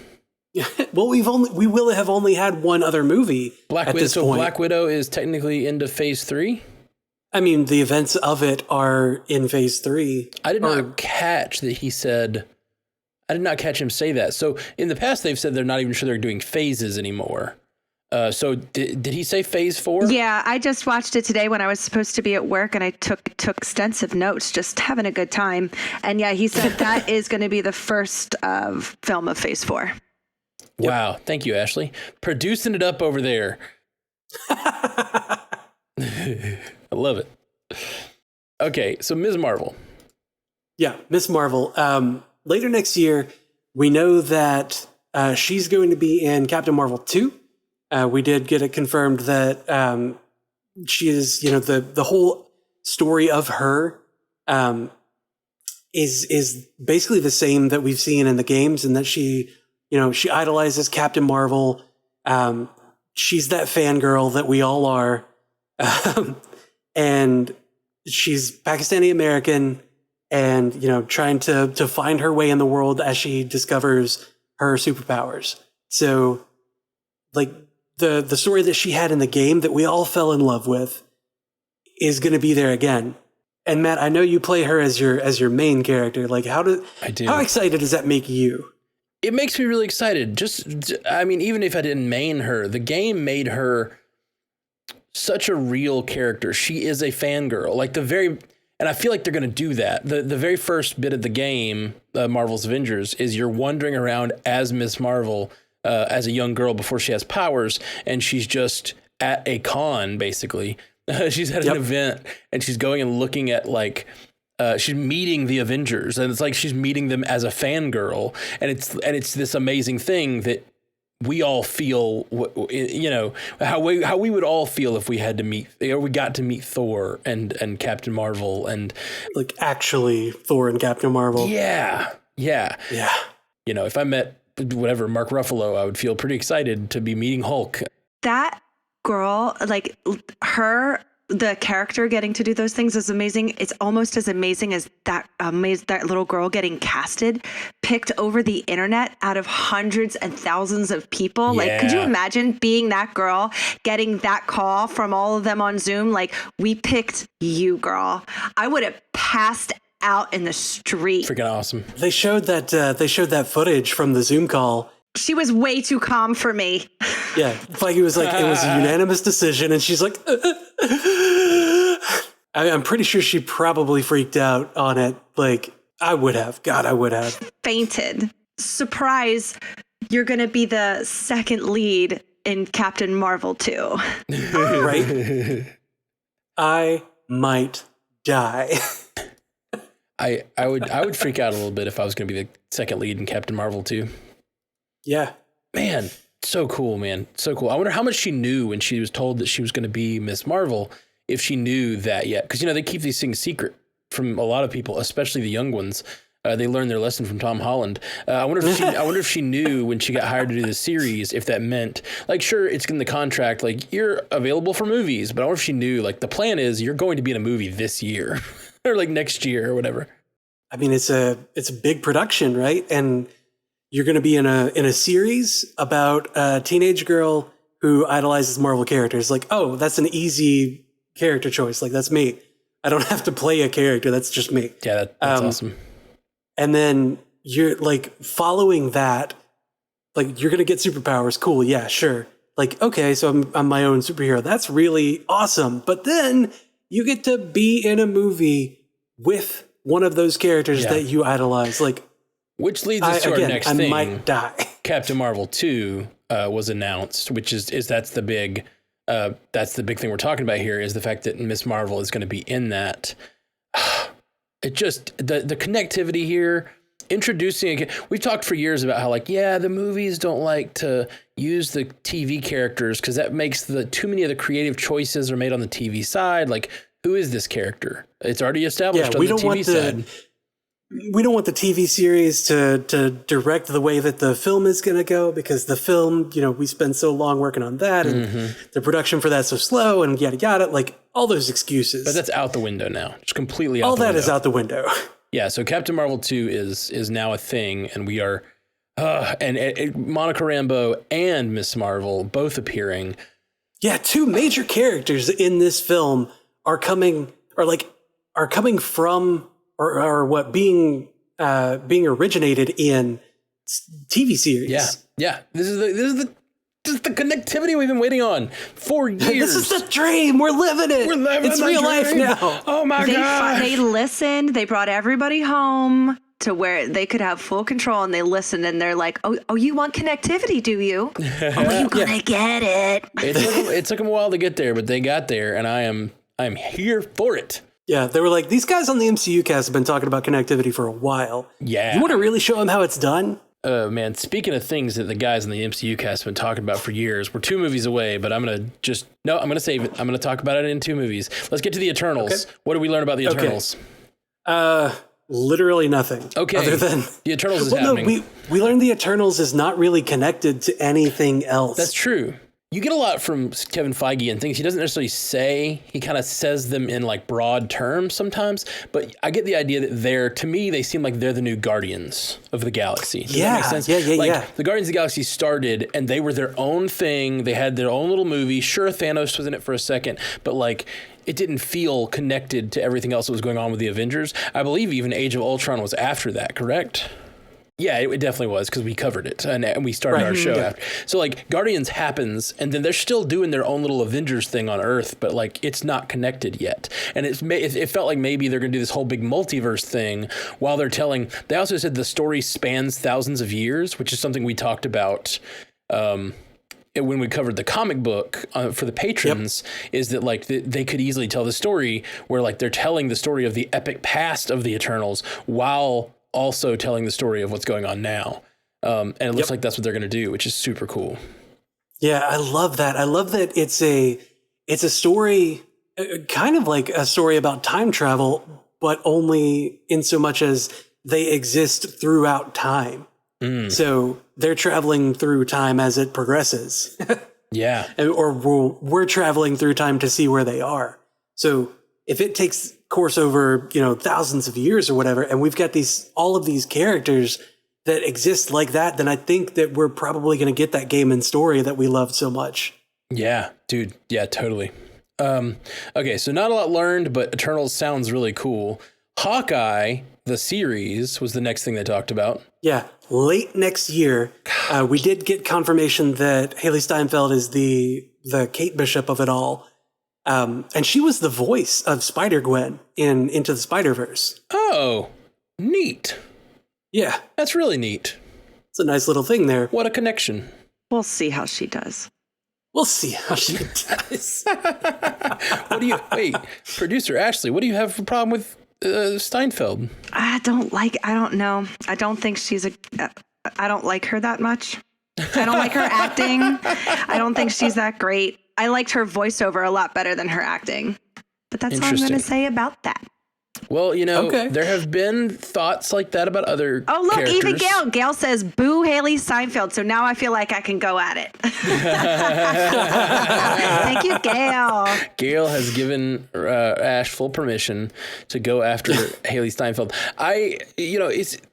Well, we will have only had one other movie Black at Widow. this So point. Black Widow is technically into Phase 3? I mean, the events of it are in Phase 3. I did not catch that he said... I did not catch him say that. So in the past, they've said they're not even sure they're doing phases anymore. So did he say Phase 4? Yeah, I just watched it today when I was supposed to be at work, and I took extensive notes, just having a good time. And yeah, he said that is going to be the first film of Phase 4. Wow. Thank you, Ashley. Producing it up over there. I love it. Okay, so Ms. Marvel. Yeah, Ms. Marvel. Later next year, we know that she's going to be in Captain Marvel 2. We did get it confirmed that she is, the whole story of her is basically the same that we've seen in the games, and that she idolizes Captain Marvel. She's that fangirl that we all are. And she's Pakistani American and, trying to find her way in the world as she discovers her superpowers. So, like, the story that she had in the game that we all fell in love with is going to be there again. And Matt, I know you play her as your main character. Like, I do. How excited does that make you? It makes me really excited. Even if I didn't main her, the game made her such a real character. She is a fangirl. And I feel like they're going to do that. The very first bit of the game, Marvel's Avengers, is you're wandering around as Miss Marvel as a young girl before she has powers, and she's just at a con, basically. She's at an event, and she's going and looking at, she's meeting the Avengers, and it's like she's meeting them as a fangirl, and it's this amazing thing that we all feel, how we would all feel if we had to meet, or we got to meet Thor and Captain Marvel, and actually Thor and Captain Marvel. Yeah. If I met Mark Ruffalo, I would feel pretty excited to be meeting Hulk. That girl, the character getting to do those things is amazing. It's almost as amazing as that little girl getting casted, picked over the internet out of hundreds and thousands of people. Yeah. Like, could you imagine being that girl, getting that call from all of them on Zoom? Like, we picked you, girl. I would have passed out in the street. Freaking awesome. They showed that footage from the Zoom call. She was way too calm for me. Yeah, Feige was like, it was a unanimous decision, and she's like, I'm pretty sure she probably freaked out on it. Like, I would have. God, I would have. Fainted. Surprise, you're going to be the second lead in Captain Marvel 2. Right? I might die. I would freak out a little bit if I was going to be the second lead in Captain Marvel 2. Yeah. Man, so cool, man. So cool. I wonder how much she knew when she was told that she was going to be Miss Marvel, if she knew that yet. Because, they keep these things secret from a lot of people, especially the young ones. They learned their lesson from Tom Holland. I wonder if she knew when she got hired to do the series, if that meant, sure, it's in the contract, you're available for movies. But I wonder if she knew, the plan is you're going to be in a movie this year or next year or whatever. I mean, it's a big production, right? And you're going to be in a series about a teenage girl who idolizes Marvel characters. Like, oh, that's an easy character choice. Like, that's me. I don't have to play a character. That's just me. Yeah, that's awesome. And then you're following that, you're going to get superpowers. Cool. Yeah, sure. like, okay, so I'm my own superhero. That's really awesome. But then you get to be in a movie with one of those characters that you idolize. Like, which leads us to our next thing. I might die. Captain Marvel 2 was announced, which is that's the big thing we're talking about here, is the fact that Ms. Marvel is going to be in that. It just, the connectivity here, introducing, we've talked for years about how, like, yeah, the movies don't like to use the TV characters because that makes too many of the creative choices are made on the TV side. Like, who is this character? It's already established on the TV side. We don't want the TV series to direct the way that the film is going to go, because the film, we spend so long working on that, and the production for that's so slow, and yada yada, like all those excuses. But that's out the window now. It's completely out the window. All that is out the window. Yeah, so Captain Marvel 2 is now a thing, and we are and Monica Rambeau and Ms. Marvel both appearing. Yeah, two major characters in this film are coming from being originated in TV series. Yeah. This is the connectivity we've been waiting on for years. This is the dream. We're living it. It's real life now. Oh my God. They listened. They brought everybody home to where they could have full control, and they listened, and they're like, oh, you want connectivity, do you? Oh, you gonna get it. It took them a while to get there, but they got there, and I'm here for it. Yeah, they were like, these guys on the MCU cast have been talking about connectivity for a while. Yeah. You want to really show them how it's done? Man, speaking of things that the guys in the MCU cast have been talking about for years, we're 2 movies away, but I'm going to save it. I'm going to talk about it in 2 movies. Let's get to the Eternals. Okay. What did we learn about the Eternals? Literally nothing. Okay. Other than the Eternals is happening. No, we learned the Eternals is not really connected to anything else. That's true. You get a lot from Kevin Feige and things he doesn't necessarily say. He kind of says them in like broad terms sometimes, but I get the idea that to me, they seem like they're the new Guardians of the Galaxy. Does that make sense? Yeah. The Guardians of the Galaxy started and they were their own thing. They had their own little movie. Sure, Thanos was in it for a second, but like it didn't feel connected to everything else that was going on with the Avengers. I believe even Age of Ultron was after that, correct? Yeah, it definitely was, because we covered it and we started our show after. So like Guardians happens, and then they're still doing their own little Avengers thing on Earth, but like it's not connected yet. And it felt like maybe they're going to do this whole big multiverse thing while they're telling. They also said the story spans thousands of years, which is something we talked about when we covered the comic book for the patrons. Is that like they could easily tell the story where like they're telling the story of the epic past of the Eternals while also telling the story of what's going on now. And it looks like that's what they're going to do, which is super cool. Yeah, I love that. I love that it's a story, kind of like a story about time travel, but only in so much as they exist throughout time. So they're traveling through time as it progresses. Yeah. Or we're traveling through time to see where they are. So if it takes course over, thousands of years or whatever, and we've got all of these characters that exist like that, then I think that we're probably going to get that game and story that we loved so much. Yeah, dude. Yeah, totally. Okay, so not a lot learned, but Eternals sounds really cool. Hawkeye, the series, was the next thing they talked about. Yeah, late next year. We did get confirmation that Haley Steinfeld is the Kate Bishop of it all. And she was the voice of Spider-Gwen in Into the Spider-Verse. Oh, neat. Yeah. That's really neat. It's a nice little thing there. What a connection. We'll see how she does. Producer Ashley, what do you have for problem with Steinfeld? I don't know. I don't think I don't like her that much. I don't like her acting. I don't think she's that great. I liked her voiceover a lot better than her acting. But that's all I'm going to say about that. Well, there have been thoughts like that about other characters. Even Gail says, boo Haley Steinfeld. So now I feel like I can go at it. Thank you, Gail. Gail has given Ash full permission to go after Haley Steinfeld.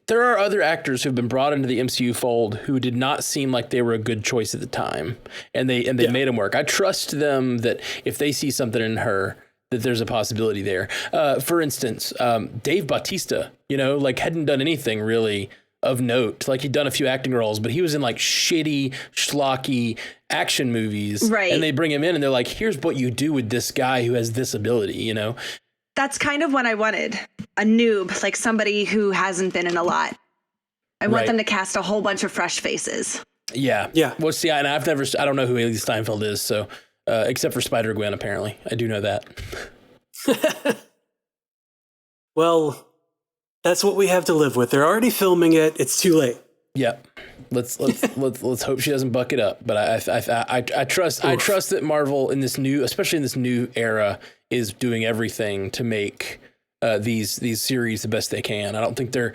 There are other actors who've been brought into the MCU fold who did not seem like they were a good choice at the time. And they made them work. I trust them that if they see something in her, that there's a possibility there. For instance, Dave Bautista, hadn't done anything really of note. Like he'd done a few acting roles, but he was in like shitty, schlocky action movies. Right. And they bring him in and they're like, here's what you do with this guy who has this ability, you know? That's kind of what I wanted. A noob, like somebody who hasn't been in a lot. I want them to cast a whole bunch of fresh faces. Yeah. Yeah. Well, see, and I don't know who Haley Steinfeld is, so except for Spider-Gwen, apparently. I do know that. Well, that's what we have to live with. They're already filming it. It's too late. Yep. Let's hope she doesn't buck it up. But I trust that Marvel in this new, especially in this new era, is doing everything to make these series the best they can. I don't think they're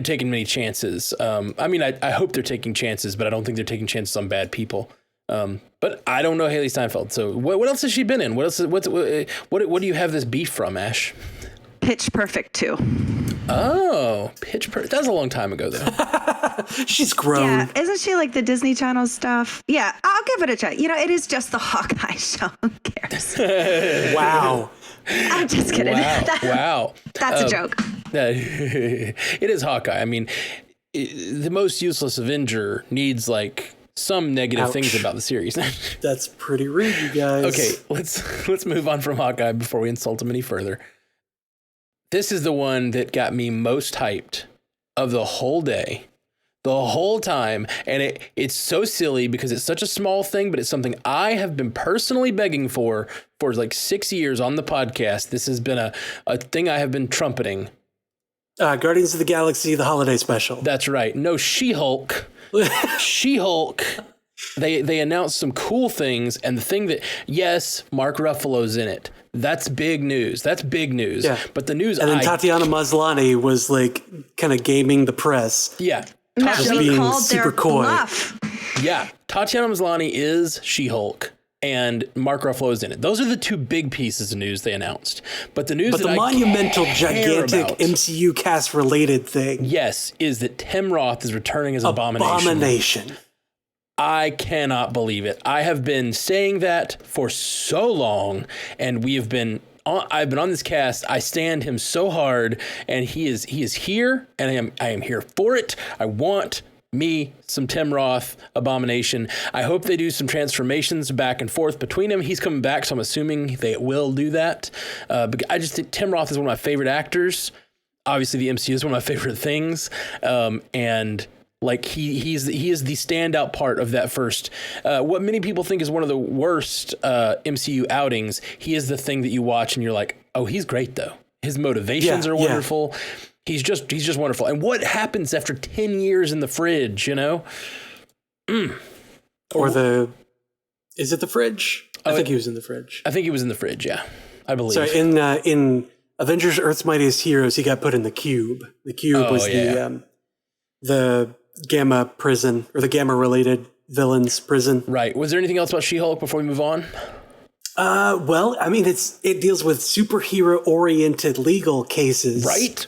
taking many chances. I mean, I hope they're taking chances, but I don't think they're taking chances on bad people. But I don't know Haley Steinfeld. So what else has she been in? What do you have this beef from, Ash? Pitch Perfect 2. Oh, Pitch Perfect. That was a long time ago, though. She's grown. Yeah, isn't she like the Disney Channel stuff? Yeah, I'll give it a try. You know, it is just the Hawkeye show. Who cares? Wow. I'm just kidding. Wow. That's a joke. It is Hawkeye. I mean, the most useless Avenger needs like some negative things about the series. That's pretty rude, you guys. Okay, let's move on from Hawkeye before we insult him any further. This is the one that got me most hyped of the whole day, the whole time. And it's so silly because it's such a small thing, but it's something I have been personally begging for like 6 years on the podcast. This has been a thing I have been trumpeting. Guardians of the Galaxy, the holiday special. That's right. No, She-Hulk. She-Hulk. They announced some cool things, and the thing that, yes, Mark Ruffalo's in it. That's big news. Yeah. But the news, and then Tatiana Maslany was like kind of gaming the press. Yeah. Just being super coy. Bluff. Yeah. Tatiana Maslany is She-Hulk, and Mark Ruffalo is in it. Those are the two big pieces of news they announced. But the news, monumental, gigantic MCU cast related thing, yes, is that Tim Roth is returning as Abomination. I cannot believe it. I have been saying that for so long, and I've been on this cast. I stand him so hard, and he is here, and I am here for it. I want me some Tim Roth Abomination. I hope they do some transformations back and forth between them. He's coming back, so I'm assuming they will do that. But I just think Tim Roth is one of my favorite actors. Obviously, the MCU is one of my favorite things, and like he is the standout part of that first, what many people think is one of the worst MCU outings. He is the thing that you watch and you're like, oh, he's great though. His motivations are wonderful. Yeah. He's just wonderful. And what happens after 10 years in the fridge, you know? Or is it the fridge? I think he was in the fridge. I think he was in the fridge. Yeah, I believe. Sorry, in Avengers: Earth's Mightiest Heroes, he got put in the cube. The cube was the Gamma prison, or the Gamma related villains prison. Right. Was there anything else about She-Hulk before we move on? Well, I mean, it deals with superhero oriented legal cases. Right.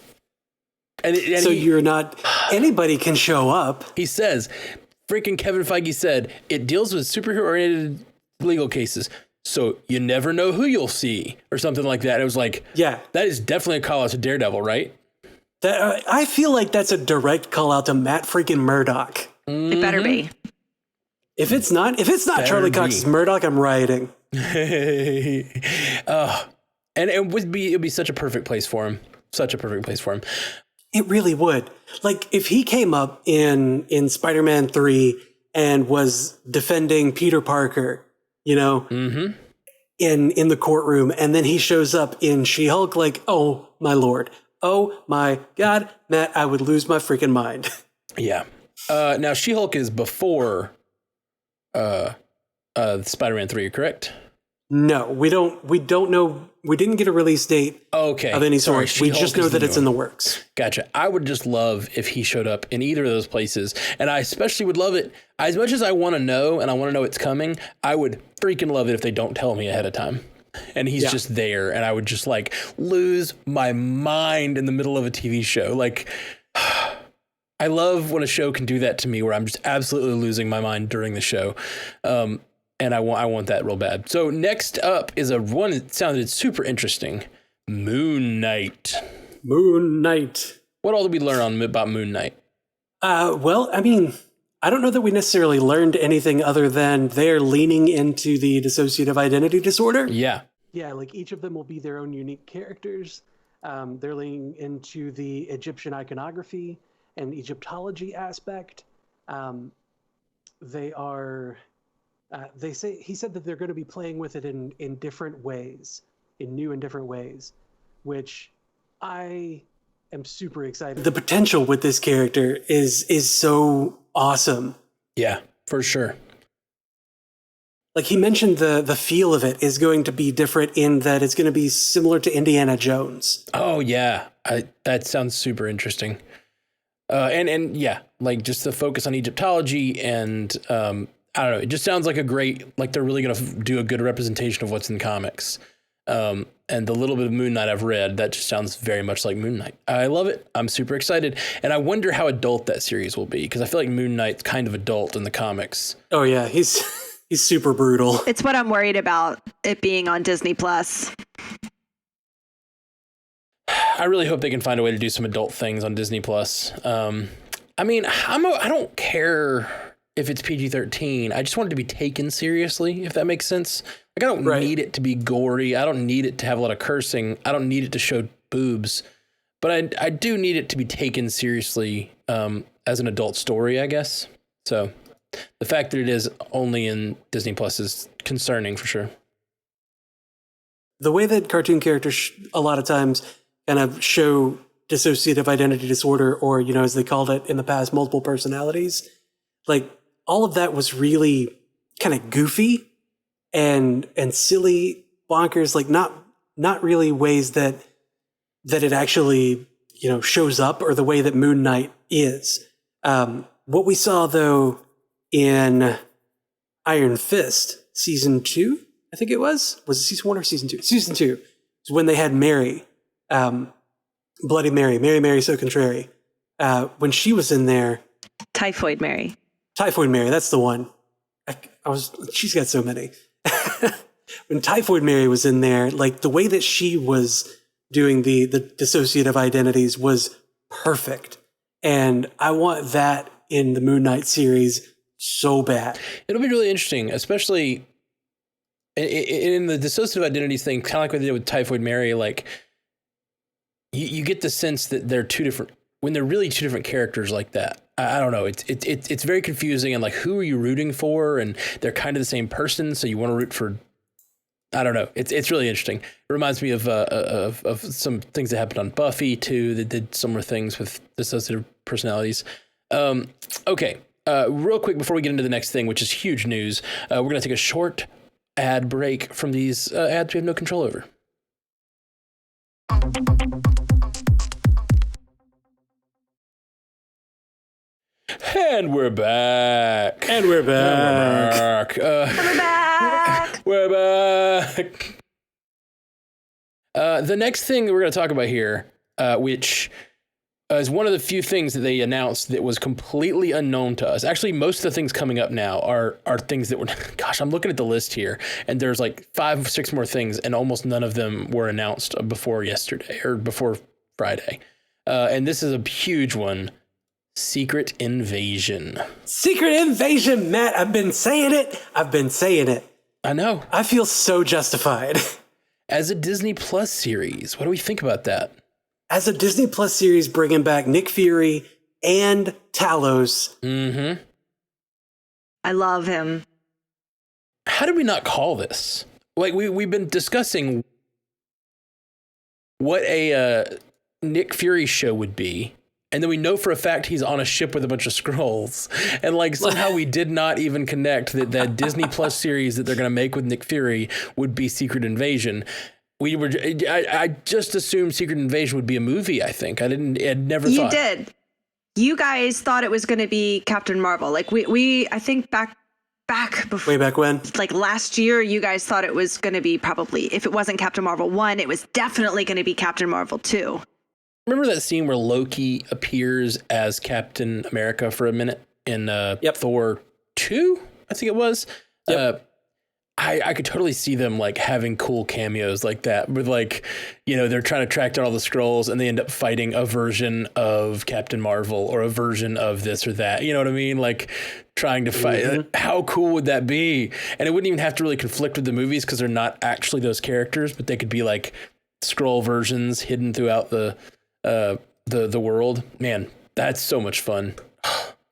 So you're not, anybody can show up. He says, freaking Kevin Feige said, it deals with superhero oriented legal cases. So you never know who you'll see, or something like that. It was like, yeah, that is definitely a call out to Daredevil, right? I feel like that's a direct call out to Matt freaking Murdock. It better be. If it's not Charlie Cox's Murdock, I'm rioting. And it would be such a perfect place for him. It really would. Like if he came up in Spider-Man 3 and was defending Peter Parker, you know, in the courtroom, and then he shows up in She-Hulk, like, oh my Lord. Oh my God, Matt, I would lose my freaking mind. Yeah. Now She-Hulk is before Spider-Man 3, correct? No, we don't know. We didn't get a release date of any sort. We just know that it's in the works. Gotcha. I would just love if he showed up in either of those places. And I especially would love it, as much as I want to know, and I want to know it's coming, I would freaking love it if they don't tell me ahead of time. And he's just there, and I would just like lose my mind in the middle of a TV show. Like, I love when a show can do that to me, where I'm just absolutely losing my mind during the show. And I want that real bad. So next up is one that sounded super interesting. Moon Knight. Moon Knight. What all did we learn about Moon Knight? Well, I mean, I don't know that we necessarily learned anything other than they're leaning into the dissociative identity disorder. Yeah. Yeah, like each of them will be their own unique characters. They're leaning into the Egyptian iconography and Egyptology aspect. They are. He said that they're going to be playing with it in different ways, in new and different ways, which I am super excited. The potential with this character is so awesome. Yeah, for sure. Like he mentioned, the feel of it is going to be different in that it's going to be similar to Indiana Jones. Oh yeah, that sounds super interesting. And yeah, like just the focus on Egyptology and I don't know, it just sounds like they're really going to do a good representation of what's in comics. And the little bit of Moon Knight I've read, that just sounds very much like Moon Knight. I love it. I'm super excited. And I wonder how adult that series will be, because I feel like Moon Knight's kind of adult in the comics. Oh yeah, he's super brutal. It's what I'm worried about, it being on Disney Plus. I really hope they can find a way to do some adult things on Disney Plus. I mean, I don't care if it's PG-13. I just want it to be taken seriously, if that makes sense. Like, I don't need it to be gory. I don't need it to have a lot of cursing. I don't need it to show boobs. But I do need it to be taken seriously as an adult story, I guess. So the fact that it is only in Disney Plus is concerning for sure. The way that cartoon characters a lot of times kind of show dissociative identity disorder, or, you know, as they called it in the past, multiple personalities, like all of that was really kind of goofy and silly, bonkers, like not really ways that it actually, you know, shows up, or the way that Moon Knight is. What we saw though in Iron Fist season 2, I think it was it season 1 or season 2? Season 2 is when they had Mary, Bloody Mary So Contrary. When she was in there, Typhoid Mary, that's the one. She's got so many. When Typhoid Mary was in there, like the way that she was doing the dissociative identities was perfect. And I want that in the Moon Knight series so bad. It'll be really interesting, especially in the dissociative identities thing, kind of like what they did with Typhoid Mary. Like you get the sense that they're two different, when they're really two different characters like that. I don't know. It's very confusing, and like, who are you rooting for? And they're kind of the same person, so you want to root for. I don't know. It's really interesting. It reminds me of some things that happened on Buffy too, that did similar things with dissociative personalities. Okay. Real quick before we get into the next thing, which is huge news, we're going to take a short ad break from these ads we have no control over. And we're back. We're back. We're back. The next thing that we're going to talk about here, which is one of the few things that they announced that was completely unknown to us. Actually, most of the things coming up now are things that were, gosh, I'm looking at the list here, and there's like 5 or 6 more things, and almost none of them were announced before yesterday or before Friday. And this is a huge one. Secret Invasion. Secret Invasion, Matt. I've been saying it. I know. I feel so justified. As a Disney Plus series, what do we think about that? As a Disney Plus series, bringing back Nick Fury and Talos. Mm-hmm. I love him. How did we not call this? Like, we've been discussing what a Nick Fury show would be. And then we know for a fact he's on a ship with a bunch of Skrulls. And like somehow we did not even connect that Disney Plus series that they're going to make with Nick Fury would be Secret Invasion. I just assumed Secret Invasion would be a movie, I think. I never thought. You did. You guys thought it was going to be Captain Marvel. Like we I think back before. Way back when? Like last year, you guys thought it was going to be probably, if it wasn't Captain Marvel 1, it was definitely going to be Captain Marvel 2. Remember that scene where Loki appears as Captain America for a minute in Thor 2? I think it was. Yep. I could totally see them like having cool cameos like that with like, you know, they're trying to track down all the Skrulls and they end up fighting a version of Captain Marvel or a version of this or that. You know what I mean? Like trying to fight. Mm-hmm. How cool would that be? And it wouldn't even have to really conflict with the movies because they're not actually those characters, but they could be like Skrull versions hidden throughout the world. Man, that's so much fun.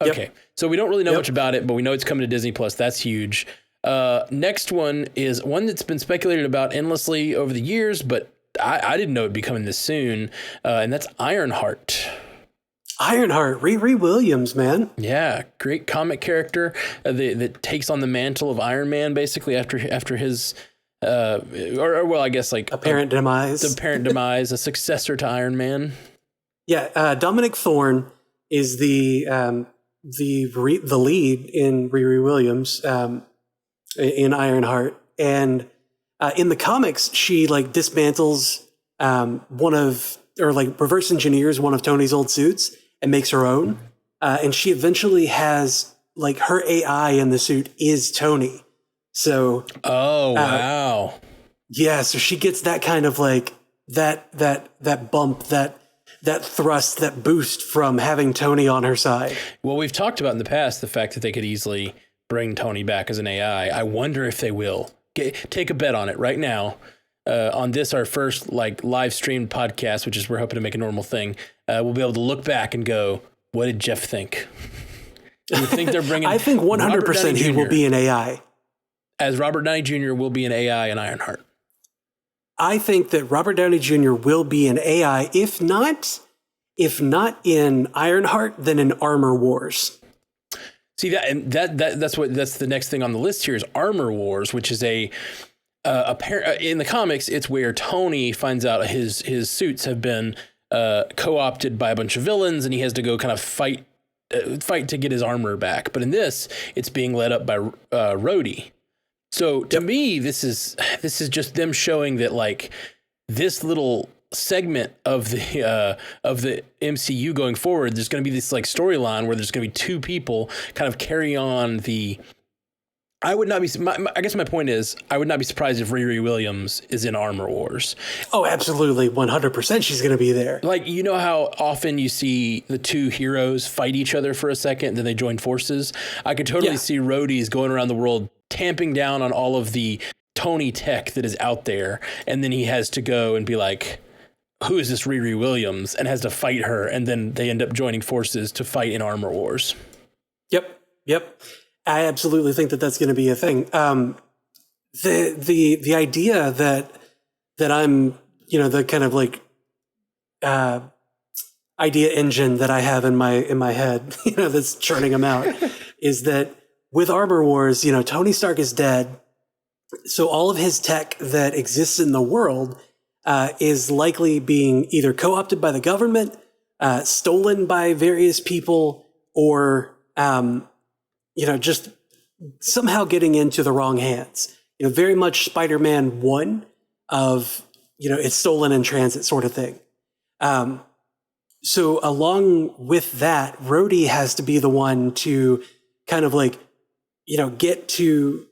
Okay. Yep. So we don't really know much about it, but we know it's coming to Disney Plus. That's huge. Next one is one that's been speculated about endlessly over the years, but I didn't know it'd be coming this soon. And that's Ironheart. Ironheart, Riri Williams, man. Yeah, great comic character that takes on the mantle of Iron Man basically after his I guess like apparent demise. The apparent demise, a successor to Iron Man. Yeah, Dominic Thorne is the lead in Riri Williams. In Ironheart, and in the comics, she like dismantles reverse engineers one of Tony's old suits and makes her own. And she eventually has like her AI in the suit is Tony. So wow, yeah. So she gets that kind of like that bump, that thrust, that boost from having Tony on her side. Well, we've talked about in the past the fact that they could easily bring Tony back as an AI. I wonder if they will. Take a bet on it right now. On this, our first like live streamed podcast, which is we're hoping to make a normal thing. We'll be able to look back and go, "What did Jeff think?" Do you think they're bringing? I think 100% he will be an AI. As Robert Downey Jr. will be an AI in Ironheart. I think that Robert Downey Jr. will be an AI, if not in Ironheart, then in Armor Wars. See that's the next thing on the list here is Armor Wars, which is in the comics, it's where Tony finds out his suits have been co-opted by a bunch of villains, and he has to go kind of fight to get his armor back. But in this, it's being led up by Rhodey. So to me, this is just them showing that like this little segment of the MCU going forward, there's going to be this like storyline where there's going to be two people kind of carry on the. I guess my point is I would not be surprised if Riri Williams is in Armor Wars. Oh, absolutely, 100%. She's going to be there. Like, you know how often you see the two heroes fight each other for a second, then they join forces. I could totally see Rhodey's going around the world tamping down on all of the Tony tech that is out there, and then he has to go and be like, who is this Riri Williams? And has to fight her, and then they end up joining forces to fight in Armor Wars. Yep. I absolutely think that that's going to be a thing. The idea that I'm, the kind of like idea engine that I have in my head, that's churning them out, is that with Armor Wars, Tony Stark is dead, so all of his tech that exists in the world is likely being either co-opted by the government, stolen by various people, or just somehow getting into the wrong hands. Very much Spider-Man 1 of, it's stolen in transit sort of thing. So along with that, Rhodey has to be the one to kind of like, get to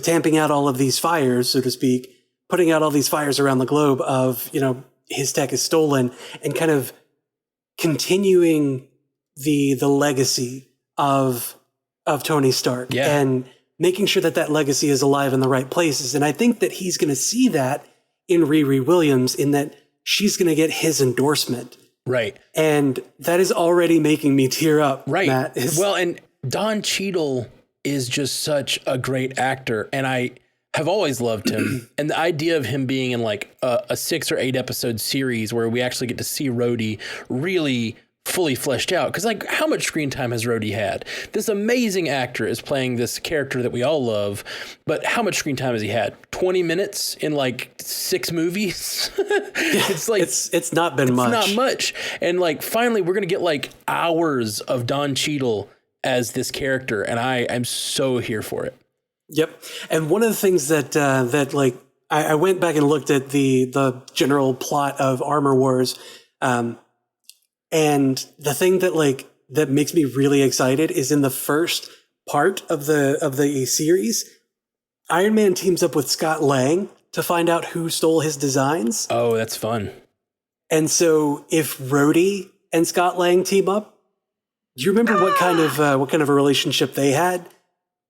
tamping out all of these fires, so to speak, putting out all these fires around the globe of, his tech is stolen, and kind of continuing the legacy of Tony Stark, and making sure that legacy is alive in the right places. And I think that he's going to see that in Riri Williams, in that she's going to get his endorsement. Right. And that is already making me tear up. Right. Matt. Well, and Don Cheadle is just such a great actor, and I have always loved him. And the idea of him being in like a 6 or 8 episode series where we actually get to see Rhodey really fully fleshed out, because like, how much screen time has Rhodey had? This amazing actor is playing this character that we all love, but how much screen time has he had? 20 minutes in like 6 movies. It's like it's not been much. It's not much. And like, finally we're gonna get like hours of Don Cheadle as this character, and I'm so here for it. Yep. And one of the things that like I went back and looked at the general plot of Armor Wars, and the thing that makes me really excited is in the first part of the series, Iron Man teams up with Scott Lang to find out who stole his designs. Oh, that's fun. And so if Rhodey and Scott Lang team up, do you remember what kind of a relationship they had?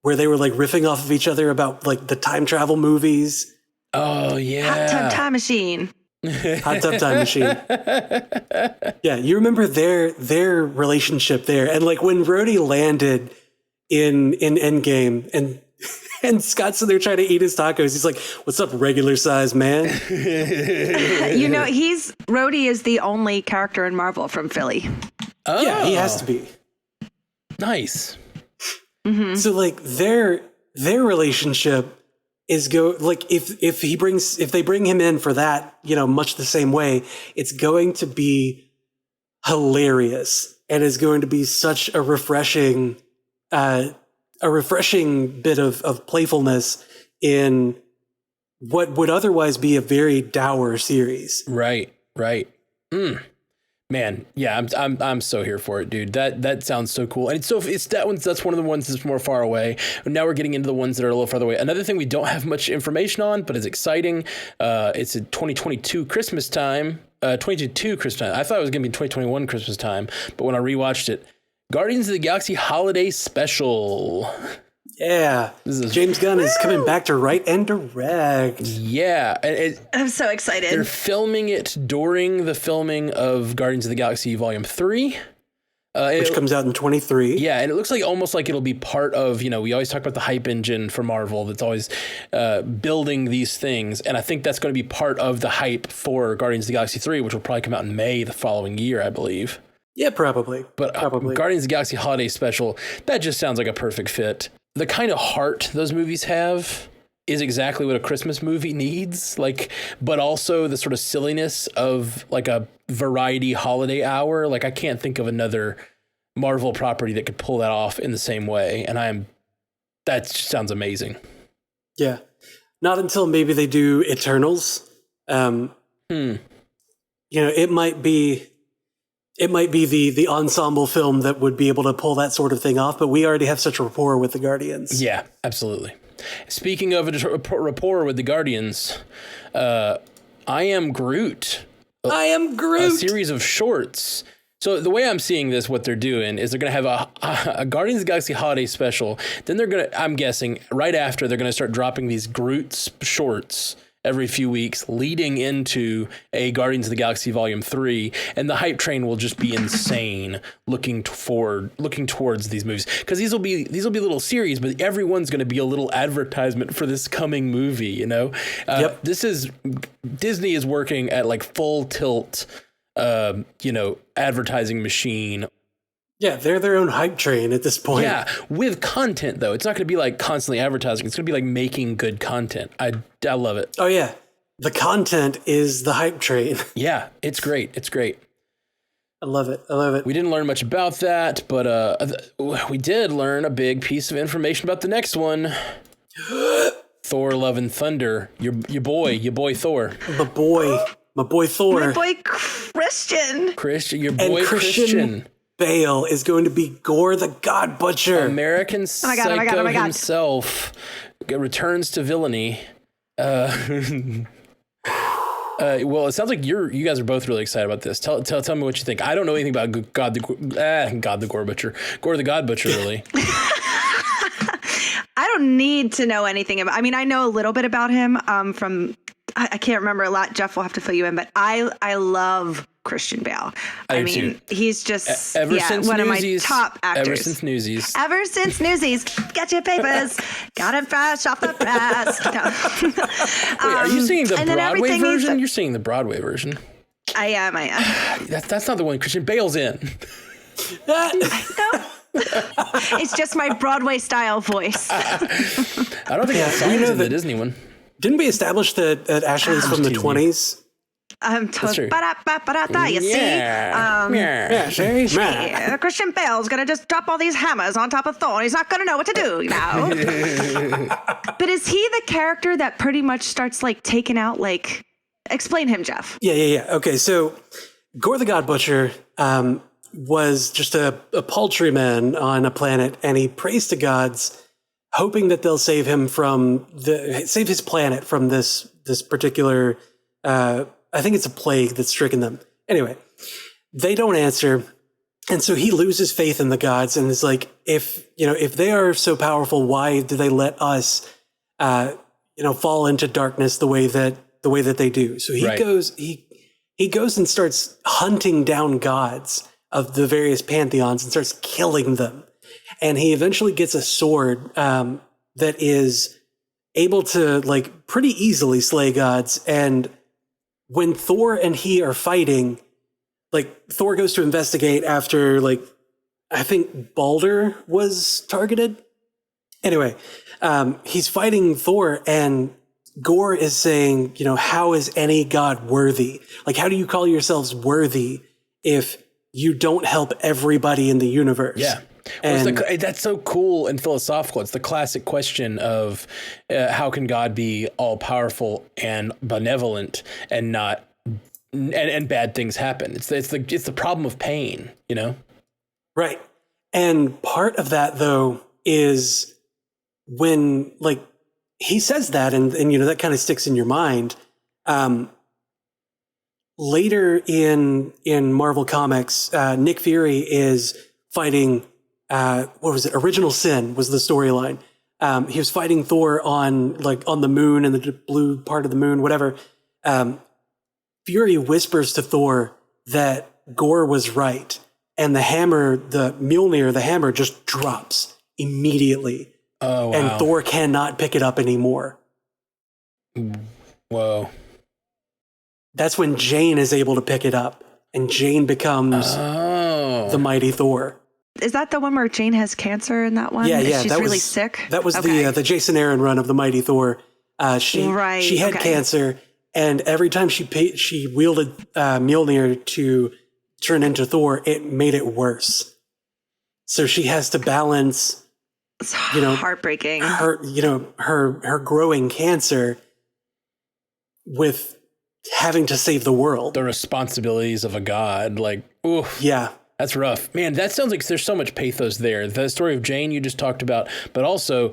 Where they were like riffing off of each other about like the time travel movies. Oh yeah. Hot Tub Time Machine. Hot Tub Time Machine. Yeah, you remember their relationship there. And like when Rhodey landed in Endgame and Scott's in there trying to eat his tacos, he's like, "What's up, regular size man?" Rhodey is the only character in Marvel from Philly. Oh. Yeah, he has to be. Nice. Mm-hmm. So like their relationship is if they bring him in for that, much the same way, it's going to be hilarious and is going to be such a refreshing bit of playfulness in what would otherwise be a very dour series. Right. Man, yeah, I'm so here for it, dude. That sounds so cool. And that's one of the ones that's more far away. And now we're getting into the ones that are a little farther away. Another thing we don't have much information on, but is exciting. It's a 2022 Christmas time. 2022 Christmas time. I thought it was going to be 2021 Christmas time, but when I rewatched it, Guardians of the Galaxy Holiday Special. Yeah, James Gunn is coming back to write and direct. Yeah. I'm so excited. They're filming it during the filming of Guardians of the Galaxy Volume 3. Which comes out in 23. Yeah, and it looks like almost like it'll be part of, we always talk about the hype engine for Marvel that's always building these things. And I think that's going to be part of the hype for Guardians of the Galaxy 3, which will probably come out in May the following year, I believe. Yeah, probably. But probably. Guardians of the Galaxy Holiday Special, that just sounds like a perfect fit. The kind of heart those movies have is exactly what a Christmas movie needs, but also the sort of silliness of like a variety holiday hour. Like I can't think of another Marvel property that could pull that off in the same way. And that just sounds amazing. Yeah. Not until maybe they do Eternals. It might be the ensemble film that would be able to pull that sort of thing off, but we already have such rapport with the Guardians. Yeah, absolutely. Speaking of rapport with the Guardians, I Am Groot. I Am Groot. A series of shorts. So the way I'm seeing this, what they're doing is they're going to have a Guardians of the Galaxy Holiday Special. Then they're going to, I'm guessing, right after, they're going to start dropping these Groot shorts every few weeks leading into a Guardians of the Galaxy Volume 3, and the hype train will just be insane looking towards these movies, because these will be little series, but everyone's going to be a little advertisement for this coming movie, Yep. Disney is working at like full tilt advertising machine. Yeah, they're their own hype train at this point. Yeah, with content, though. It's not going to be like constantly advertising. It's going to be like making good content. I love it. Oh, yeah. The content is the hype train. Yeah, it's great. It's great. I love it. We didn't learn much about that, but we did learn a big piece of information about the next one. Thor: Love and Thunder. Your boy Thor. My boy Thor. My boy Christian. Your boy Christian Bale is going to be Gore the God Butcher. American Psycho himself returns to villainy. Well, it sounds like you guys are both really excited about this. Tell me what you think. I don't know anything about God the Gore Butcher. Gore the God Butcher, really. I don't need to know anything about. I mean, I know a little bit about him from. I can't remember a lot. Jeff will have to fill you in, but I love Christian Bale. I mean, he's just one of my top actors. Ever since Newsies. Get your papers. Got it fresh off the press. Wait, are you seeing the Broadway version? You're seeing the Broadway version. I am. That's not the one Christian Bale's in. No. It's just my Broadway style voice. I don't think that song's in the Disney one. Didn't we establish that Ashley's from the 20s? That's true. You see? Christian Bale's going to just drop all these hammers on top of Thor. He's not going to know what to do, But is he the character that pretty much starts taking out, explain him, Jeff. Yeah. Okay, so Gore the God Butcher was just a paltry man on a planet, and he prays to gods hoping that they'll save him from save his planet from this particular, I think it's a plague that's stricken them. Anyway, they don't answer. And so he loses faith in the gods and is like, if they are so powerful, why do they let us, fall into darkness the way that they do? So he goes and starts hunting down gods of the various pantheons and starts killing them. And he eventually gets a sword that is able to like pretty easily slay gods. And when Thor and he are fighting, like Thor goes to investigate after like, I think Balder was targeted. Anyway, he's fighting Thor and Gore is saying, how is any god worthy? Like, how do you call yourselves worthy if you don't help everybody in the universe? Yeah. Well, that's so cool and philosophical. It's the classic question of how can God be all powerful and benevolent and not and bad things happen? It's the problem of pain, Right. And part of that though is when like he says that and that kind of sticks in your mind. Later in Marvel Comics, Nick Fury is fighting what was it? Original Sin was the storyline. He was fighting Thor on the moon and the blue part of the moon, whatever. Fury whispers to Thor that Gore was right, and the hammer, the Mjolnir, the hammer just drops immediately. Oh, wow. And Thor cannot pick it up anymore. Whoa. That's when Jane is able to pick it up, and Jane becomes the mighty Thor. Is that the one where Jane has cancer in that one? Yeah. She's really sick? That was the Jason Aaron run of the mighty Thor. She had cancer, and every time she wielded Mjolnir to turn into Thor, it made it worse. So she has to balance, it's heartbreaking. Her growing cancer with having to save the world. The responsibilities of a god, oof. Yeah. That's rough. Man, that sounds like there's so much pathos there. The story of Jane you just talked about, but also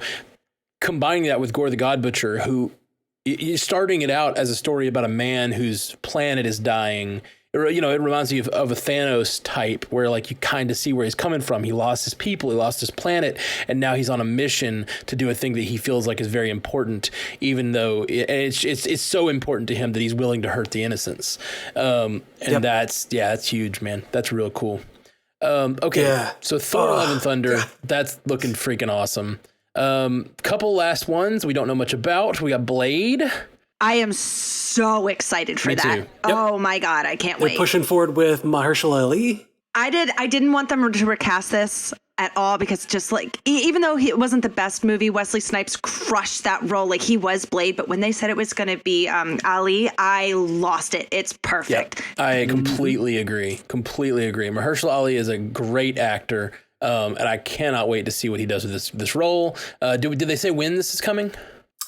combining that with Gore the God Butcher, who starting it out as a story about a man whose planet is dying. It reminds me of a Thanos type where you kind of see where he's coming from. He lost his people, he lost his planet, and now he's on a mission to do a thing that he feels like is very important, even though it's so important to him that he's willing to hurt the innocents. That's huge, man. That's real cool. Okay, yeah. So Thor: Love and Thunder, that's looking freaking awesome. Couple last ones we don't know much about. We got Blade. I am so excited for that. Yep. Oh my God, I can't wait. They're pushing forward with Mahershala Ali. I didn't want them to recast this at all because just even though it wasn't the best movie, Wesley Snipes crushed that role. He was Blade, but when they said it was going to be Ali, I lost it. It's perfect. Yep. I completely agree. Mahershala Ali is a great actor. And I cannot wait to see what he does with this role. Did they say when this is coming?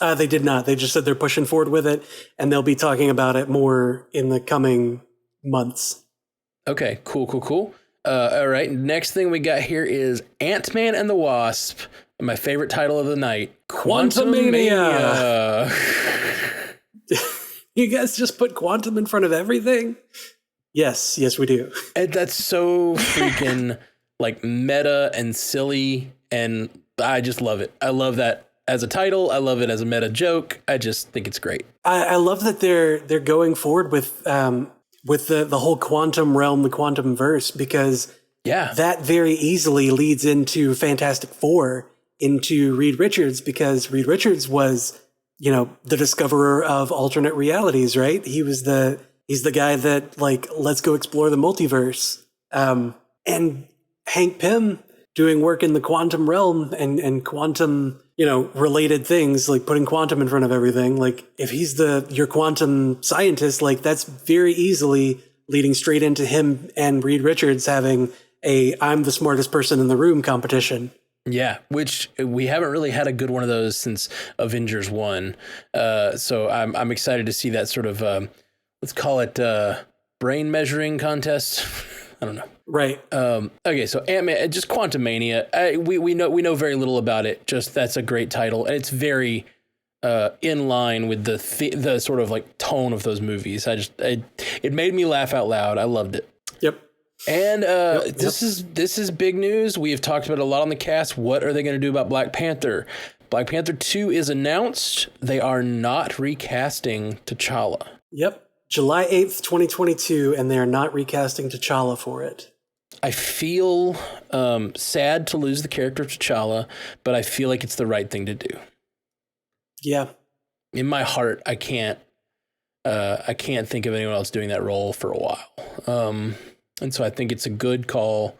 They did not. They just said they're pushing forward with it, and they'll be talking about it more in the coming months. Okay, cool. All right, next thing we got here is Ant-Man and the Wasp, my favorite title of the night, Quantumania. You guys just put quantum in front of everything? Yes, we do. And that's so freaking meta and silly, and I just love it. I love that as a title. I love it as a meta joke. I just think it's great. I love that they're going forward with the whole quantum realm, the quantum verse, because that very easily leads into Fantastic Four, into Reed Richards, because Reed Richards was, the discoverer of alternate realities, right? He's the guy that let's go explore the multiverse. And Hank Pym doing work in the quantum realm and quantum, related things, putting quantum in front of everything. If he's your quantum scientist, that's very easily leading straight into him and Reed Richards having I'm the smartest person in the room competition. Yeah, which we haven't really had a good one of those since Avengers 1. So I'm excited to see that sort of, let's call it brain measuring contest. I don't know. Right. Okay, so Ant-Man, just Quantumania. We know very little about it. Just that's a great title, and it's very in line with the sort of like tone of those movies. It made me laugh out loud. I loved it. Yep. And this is big news. We have talked about it a lot on the cast. What are they going to do about Black Panther? Black Panther 2 is announced. They are not recasting T'Challa. Yep. July 8th, 2022, and they are not recasting T'Challa for it. I feel sad to lose the character of T'Challa, but I feel like it's the right thing to do. Yeah. In my heart, I can't think of anyone else doing that role for a while. And so I think it's a good call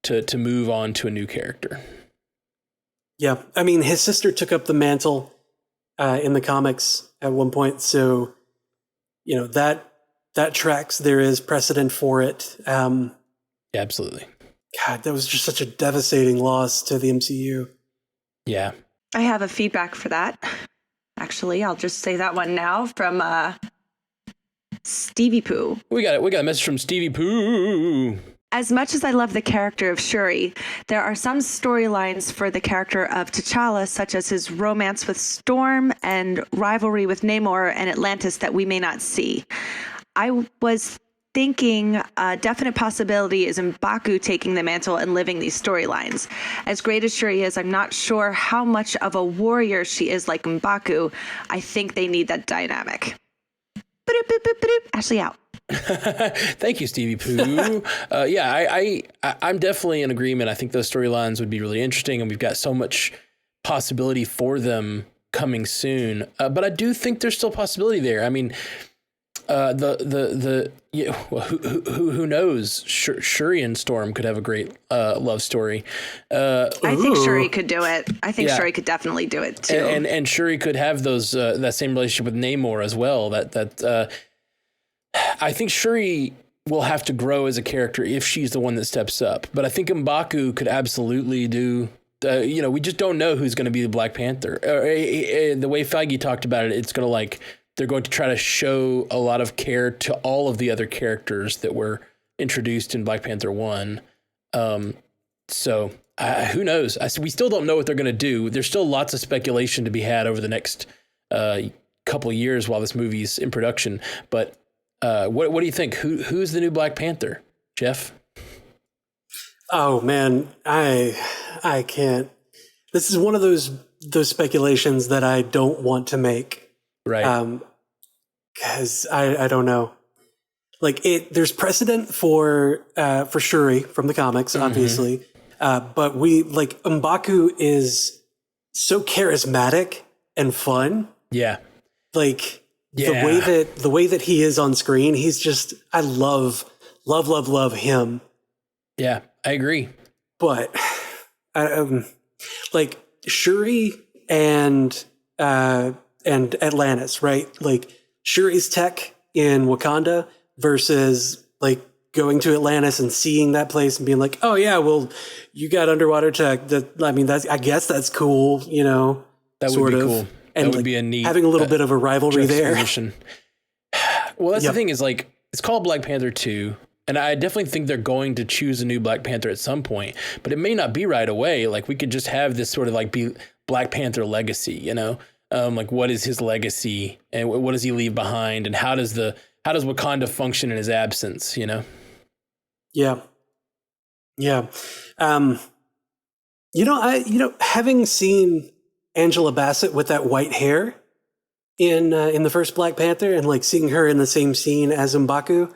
to move on to a new character. Yeah, I mean, his sister took up the mantle in the comics at one point, so that tracks. There is precedent for it. Absolutely. God, that was just such a devastating loss to the MCU. Yeah, I have a feedback for that. Actually, I'll just say that one now from Stevie Pooh. We got a message from Stevie Pooh. As much as I love the character of Shuri, there are some storylines for the character of T'Challa, such as his romance with Storm and rivalry with Namor and Atlantis, that we may not see. I was thinking a definite possibility is M'Baku taking the mantle and living these storylines. As great as Shuri is, I'm not sure how much of a warrior she is like M'Baku. I think they need that dynamic. Ashley out. Thank you, Stevie Pooh. I'm definitely in agreement. I think those storylines would be really interesting, and we've got so much possibility for them coming soon. But I do think there's still possibility there. I mean, who knows? Shuri and Storm could have a great love story. I think Shuri could do it. I think Shuri could definitely do it too. And Shuri could have those that same relationship with Namor as well. I think Shuri will have to grow as a character if she's the one that steps up. But I think M'Baku could absolutely do. We just don't know who's going to be the Black Panther. The way Feige talked about it, it's going to they're going to try to show a lot of care to all of the other characters that were introduced in Black Panther 1. So who knows? We still don't know what they're going to do. There's still lots of speculation to be had over the next couple of years while this movie's in production. But what do you think? Who's the new Black Panther, Jeff? Oh man, I can't. This is one of those speculations that I don't want to make. Right. Because I don't know. There's precedent for Shuri from the comics, obviously. But M'Baku is so charismatic and fun. Yeah. The way that he is on screen, he's just, I love him. Yeah, I agree. But Shuri and Atlantis, right? Shuri's tech in Wakanda versus going to Atlantis and seeing that place and being like, oh yeah, well, you got underwater tech. I guess that's cool, That would be cool. And that would be a neat having a little bit of a rivalry there. Well, that's the thing is it's called Black Panther 2. And I definitely think they're going to choose a new Black Panther at some point, but it may not be right away. We could just have this sort of be Black Panther legacy, what is his legacy and what does he leave behind? And how does Wakanda function in his absence, Yeah. Yeah. Having seen Angela Bassett with that white hair in the first Black Panther and seeing her in the same scene as M'Baku,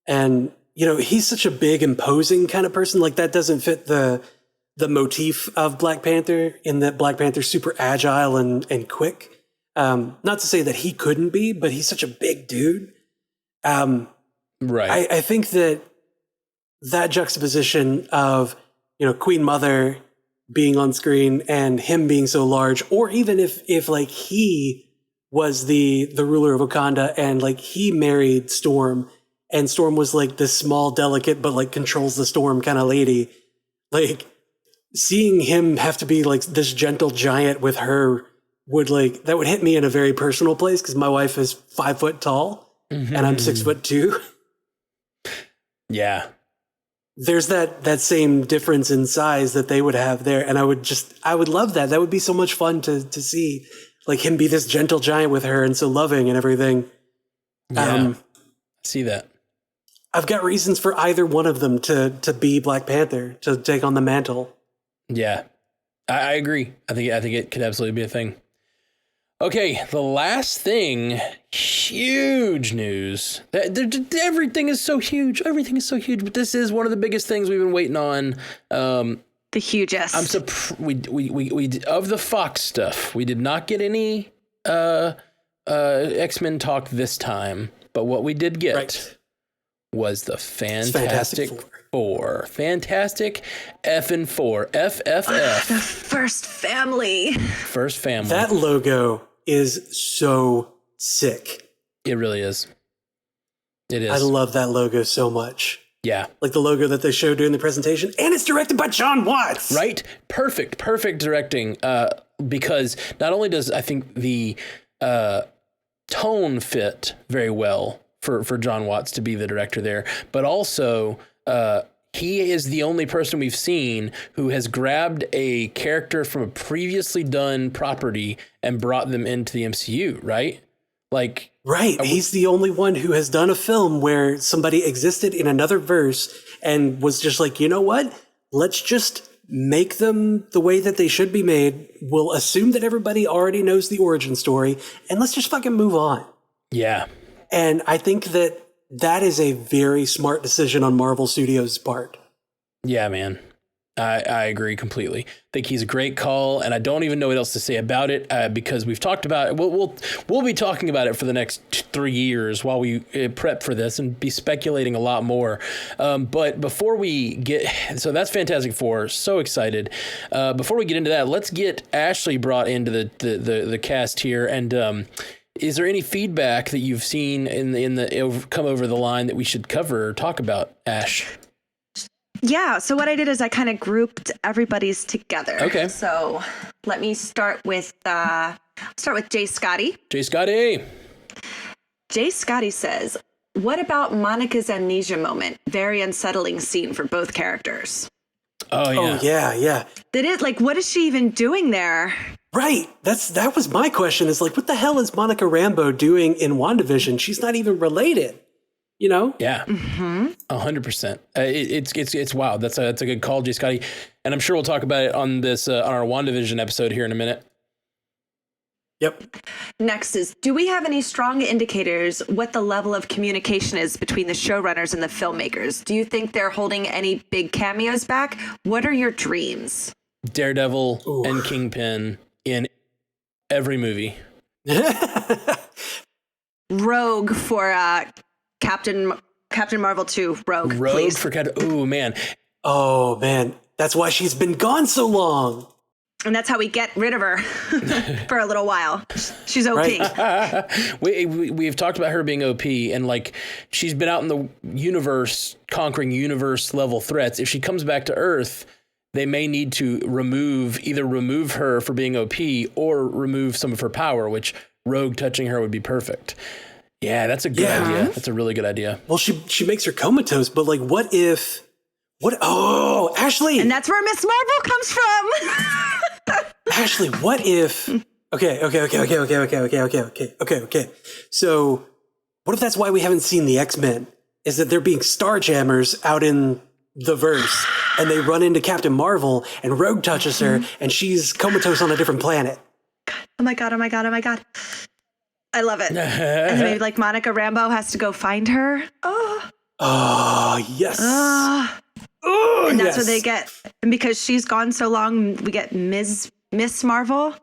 and he's such a big, imposing kind of person. That doesn't fit the motif of Black Panther, in that Black Panther's super agile and quick. Not to say that he couldn't be, but he's such a big dude. Right. I think that juxtaposition of Queen Mother being on screen and him being so large, or even if he was the ruler of Wakanda and he married Storm, and Storm was this small, delicate, but controls the storm kind of lady. Seeing him have to be this gentle giant with her would that would hit me in a very personal place, because my wife is 5 foot tall and I'm 6'2". Yeah. there's that same difference in size that they would have there. And I would love that. That would be so much fun to see, like, him be this gentle giant with her and so loving and everything. Yeah. See that. I've got reasons for either one of them to be Black Panther, to take on the mantle. Yeah, I agree. I think it could absolutely be a thing. Okay, the last thing, huge news. Everything is so huge. Everything is so huge, but this is one of the biggest things we've been waiting on. The hugest. We of the Fox stuff, we did not get any X-Men talk this time, but what we did get was the Fantastic Four. Fantastic effing Four. FFF. The first family. First family. That logo is so sick. It really is. It is. I love that logo so much. Yeah. Like the logo that they showed during the presentation. And it's directed by John Watts. Right? Perfect directing. Because not only does I think the tone fit very well for John Watts to be the director there, but also he is the only person we've seen who has grabbed a character from a previously done property and brought them into the MCU, right? Like, right. He's the only one who has done a film where somebody existed in another verse and was just like, you know what? Let's just make them the way that they should be made. We'll assume that everybody already knows the origin story, and let's just fucking move on. Yeah. And I think that is a very smart decision on Marvel Studios' part. Yeah, man. I agree completely. I think he's a great call, and I don't even know what else to say about it because we've talked about it. We'll be talking about it for the next 3 years while we prep for this and be speculating a lot more. But before we get, so that's Fantastic Four. So excited. Before we get into that, let's get Ashley brought into the cast here. And is there any feedback that you've seen in the come over the line that we should cover or talk about, Ash? Yeah, so what I did is I kind of grouped everybody's together. Okay. So let me start with Jay Scotty. Jay Scotty. Jay Scotty says, "What about Monica's amnesia moment? Very unsettling scene for both characters." Oh yeah. Oh yeah. That is, like, what is she even doing there? Right. That was my question. Is like, what the hell is Monica Rambeau doing in WandaVision? She's not even related. You know? Yeah. 100%. It's wild. That's a good call, Jay Scotty. And I'm sure we'll talk about it on this on our WandaVision episode here in a minute. Yep. Next is, do we have any strong indicators what the level of communication is between the showrunners and the filmmakers? Do you think they're holding any big cameos back? What are your dreams? Daredevil and Kingpin in every movie. Rogue for Captain Marvel 2. Rogue please. For Captain. Oh man. Oh man. That's why she's been gone so long. And that's how we get rid of her for a little while. She's OP. Right. We've talked about her being OP, and like she's been out in the universe conquering universe level threats. If she comes back to Earth, they may need to either remove her for being OP or remove some of her power, which Rogue touching her would be perfect. Yeah, that's a good idea. That's a really good idea. Well, she makes her comatose, but like, Ashley! And that's where Miss Marvel comes from. Ashley, what if... Okay. So, what if that's why we haven't seen the X-Men? Is that they're being starjammers out in the verse, and they run into Captain Marvel, and Rogue touches her, and she's comatose on a different planet. Oh my god. I love it. And then maybe like Monica Rambeau has to go find her. Oh, yes. And that's what they get. And because she's gone so long, we get Miss Marvel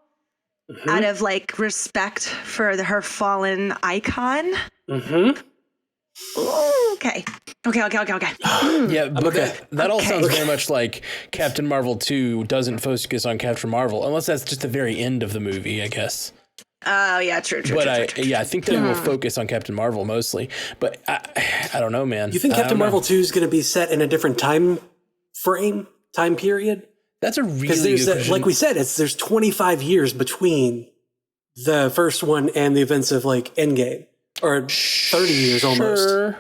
out of like respect for her fallen icon. Okay. Yeah, but that all sounds very much like Captain Marvel 2 doesn't focus on Captain Marvel, unless that's just the very end of the movie, I guess. Oh, yeah, true. But I think they will focus on Captain Marvel mostly. But I don't know, man. You think Captain Marvel 2 is going to be set in a different time period? That's a really good question. Like we said, there's 25 years between the first one and the events of like Endgame, or 30 years almost.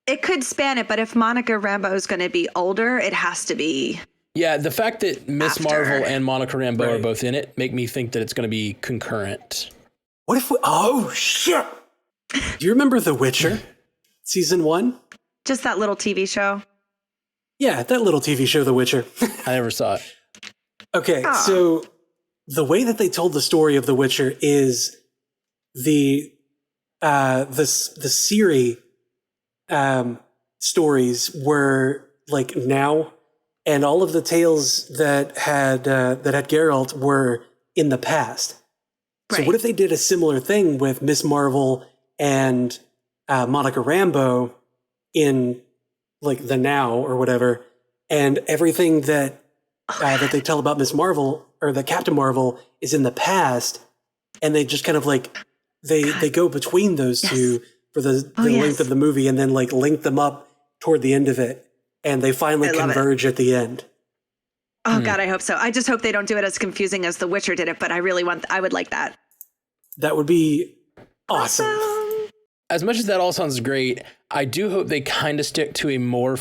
It could span it, but if Monica Rambeau is going to be older, it has to be. Yeah, the fact that Miss After. Marvel and Monica Rambeau are Right. both in it make me think that it's going to be concurrent. What if oh shit. Do you remember The Witcher? Season 1? Just that little TV show. Yeah, that little TV show, The Witcher. I never saw it. Okay, so the way that they told the story of The Witcher is the Ciri stories were like now, and all of the tales that had Geralt were in the past. So Right. what if they did a similar thing with Miss Marvel and Monica Rambeau in like the now or whatever, and everything that that they tell about Miss Marvel or the Captain Marvel is in the past, and they just kind of like they go between those two for the length of the movie, and then like link them up toward the end of it, and they finally converge at the end. Oh God, I hope so. I just hope they don't do it as confusing as The Witcher did it, but I would like that. That would be awesome. As much as that all sounds great, I do hope they kind of stick to a more.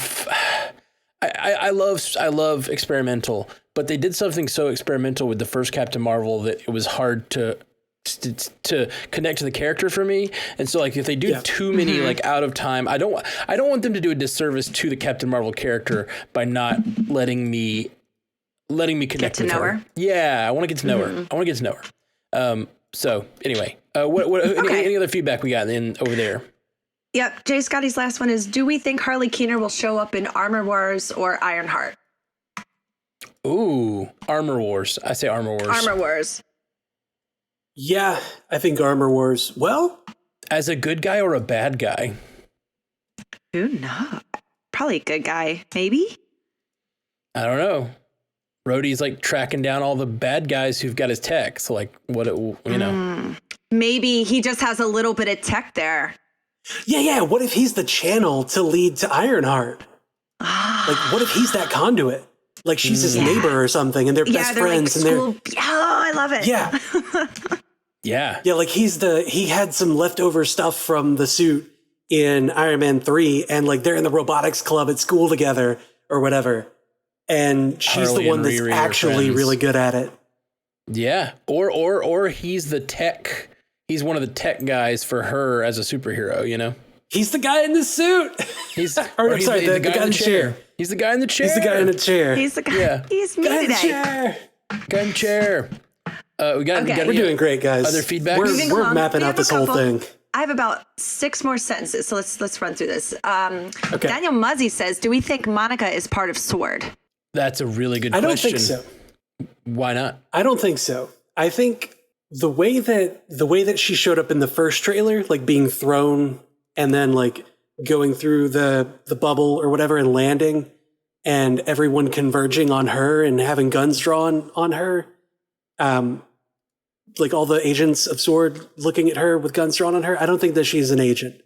I love experimental, but they did something so experimental with the first Captain Marvel that it was hard to connect to the character for me. And so like if they do too many like out of time, I don't want them to do a disservice to the Captain Marvel character by not letting me connect with her. Yeah, I want to get to know her. So anyway, any other feedback we got over there? Yep. Jay Scotty's last one is, do we think Harley Keener will show up in Armor Wars or Ironheart? Ooh, Armor Wars. I say Armor Wars. Armor Wars. Yeah, I think Armor Wars. Well, as a good guy or a bad guy? Who knows? Probably a good guy. Maybe? I don't know. Rhodey's like tracking down all the bad guys who've got his tech. So like Maybe he just has a little bit of tech there. Yeah. What if he's the channel to lead to Ironheart? Like, what if he's that conduit? Like, she's his neighbor or something, and they're best friends. Like and yeah, I love it. Yeah. Yeah, like he had some leftover stuff from the suit in Iron Man 3, and like they're in the robotics club at school together or whatever. And she's Harley the one and that's Riri are actually friends. really good at it. Yeah. Or he's the tech. He's one of the tech guys for her as a superhero, you know? He's the guy in the suit. He's the guy in the chair. He's the guy in the chair. He's the guy in the chair. He's the guy. Yeah. He's me Guy in the today. chair. Guy in the chair. We got We're doing great, guys. Other feedback? We're mapping out this whole thing. I have about 6 more sentences, so let's run through this. Daniel Muzzy says, do we think Monica is part of SWORD? That's a really good I question. don't think so. Why not? I don't think so. I think the way that she showed up in the first trailer, like being thrown and then like going through the bubble or whatever and landing, and everyone converging on her and having guns drawn on her, like all the agents of SWORD looking at her with guns drawn on her. I don't think that she's an agent.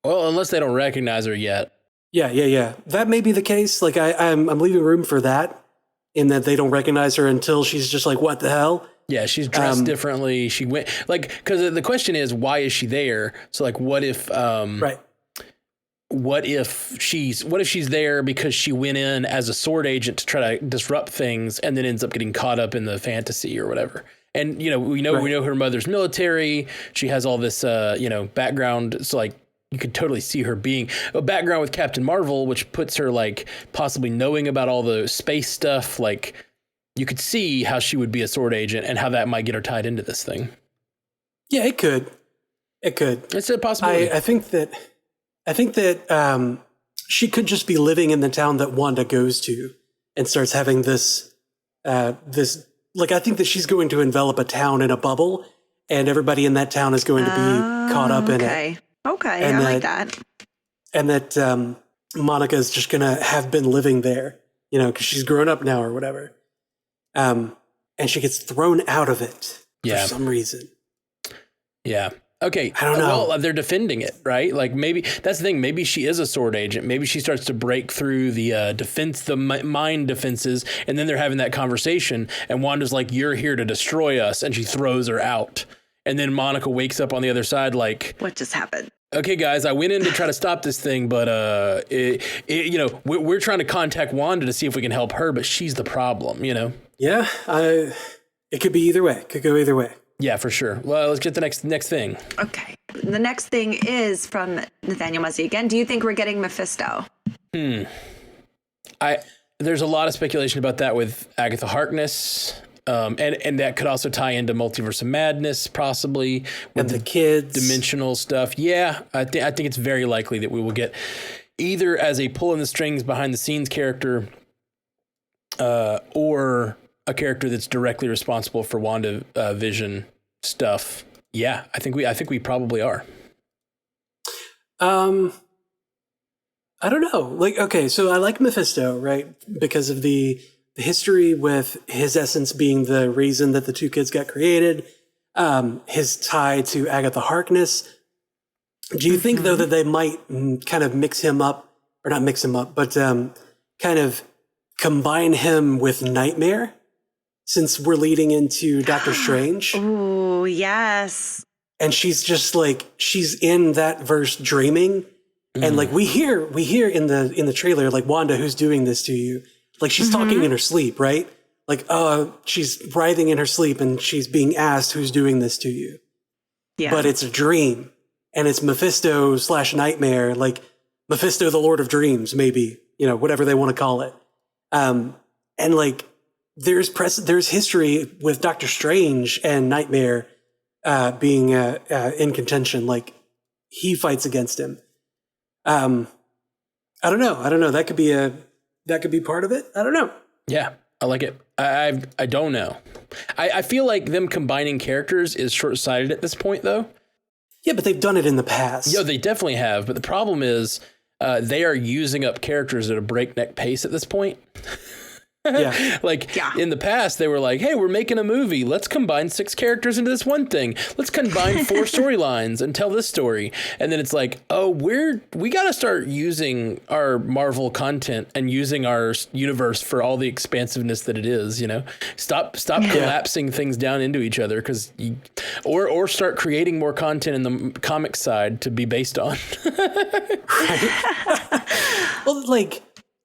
Well, unless they don't recognize her yet. Yeah. That may be the case. Like I'm leaving room for that, in that they don't recognize her until she's just like, what the hell? Yeah, she's dressed differently. She went like, because the question is, why is she there? So like, what if Right. What if she's there because she went in as a SWORD agent to try to disrupt things and then ends up getting caught up in the fantasy or whatever? And we know her mother's military. She has all this background. So like, you could totally see her being a background with Captain Marvel, which puts her like possibly knowing about all the space stuff. Like, you could see how she would be a SWORD agent and how that might get her tied into this thing. Yeah, it could. It's a possibility. I think that she could just be living in the town that Wanda goes to and starts having this. Like, I think that she's going to envelop a town in a bubble, and everybody in that town is going to be caught up in it. Okay, and I like that. And that Monica is just going to have been living there, because she's grown up now or whatever. And she gets thrown out of it for some reason. Yeah. Okay. I don't know. Well, they're defending it, right? Like, maybe that's the thing. Maybe she is a SWORD agent. Maybe she starts to break through the mind defenses, and then they're having that conversation. And Wanda's like, "You're here to destroy us," and she throws her out. And then Monica wakes up on the other side, like, What just happened? okay, guys, I went in to try to stop this thing, but we're trying to contact Wanda to see if we can help her, but she's the problem, you know? Yeah, it could be either way. It could go either way. Yeah, for sure. Well, let's get the next thing. Okay. The next thing is from Nathaniel Muzzy again. Do you think we're getting Mephisto? There's a lot of speculation about that with Agatha Harkness. And that could also tie into Multiverse of Madness, possibly, with and the kids, dimensional stuff. Yeah, I think it's very likely that we will get either as a pull in the strings behind the scenes character, or a character that's directly responsible for WandaVision stuff. Yeah, I think we probably are. I don't know. Like, okay, so I like Mephisto, right? Because of the history with his essence being the reason that the two kids got created, his tie to Agatha Harkness. Do you think, though, that they might kind of mix him up, or not mix him up, but kind of combine him with Nightmare, since we're leading into Doctor Strange? Ooh, yes. And she's just like, she's in that verse dreaming. And like we hear in the trailer, like, Wanda, who's doing this to you? Like, she's talking in her sleep, right? Like, she's writhing in her sleep and she's being asked who's doing this to you. Yeah. But it's a dream. And it's Mephisto / Nightmare, like Mephisto, the Lord of Dreams, maybe, whatever they want to call it. And like, there's history with Doctor Strange and Nightmare being in contention. Like, he fights against him. I don't know. That could be part of it. I don't know. Yeah, I like it. I don't know. I feel like them combining characters is short-sighted at this point, though. Yeah, but they've done it in the past. Yeah, they definitely have. But the problem is they are using up characters at a breakneck pace at this point. Yeah. In the past, they were like, hey, we're making a movie. Let's combine 6 characters into this one thing. Let's combine 4 storylines and tell this story. And then it's like, oh, we got to start using our Marvel content and using our universe for all the expansiveness that it is, Stop collapsing things down into each other, or start creating more content in the comic side to be based on. Right. Well, like,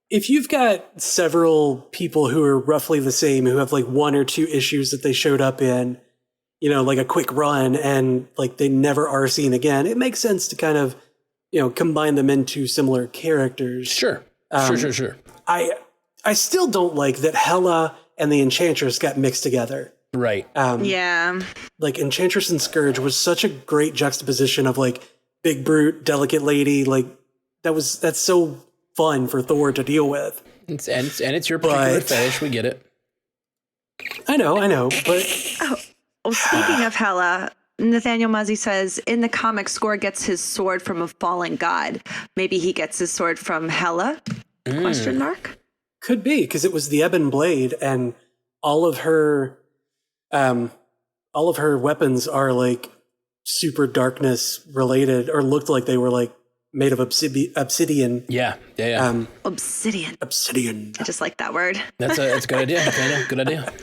if you've got several people who are roughly the same, who have like 1 or 2 issues that they showed up in, like a quick run, and like they never are seen again, it makes sense to kind of, combine them into similar characters. Sure. Sure. I still don't like that Hela and the Enchantress got mixed together. Right. Yeah. Like, Enchantress and Scourge was such a great juxtaposition of like big brute, delicate lady. Like, that's so fun for Thor to deal with. And it's your particular fetish. We get it. I know, but speaking of Hela, Nathaniel Muzzy says, in the comics, Scourge gets his sword from a fallen god. Maybe he gets his sword from Hela? Question mark? Could be, because it was the Ebon Blade, and all of her weapons are like super darkness related, or looked like they were like made of obsidian. Yeah. Obsidian. I just like that word. That's a good idea. Good idea.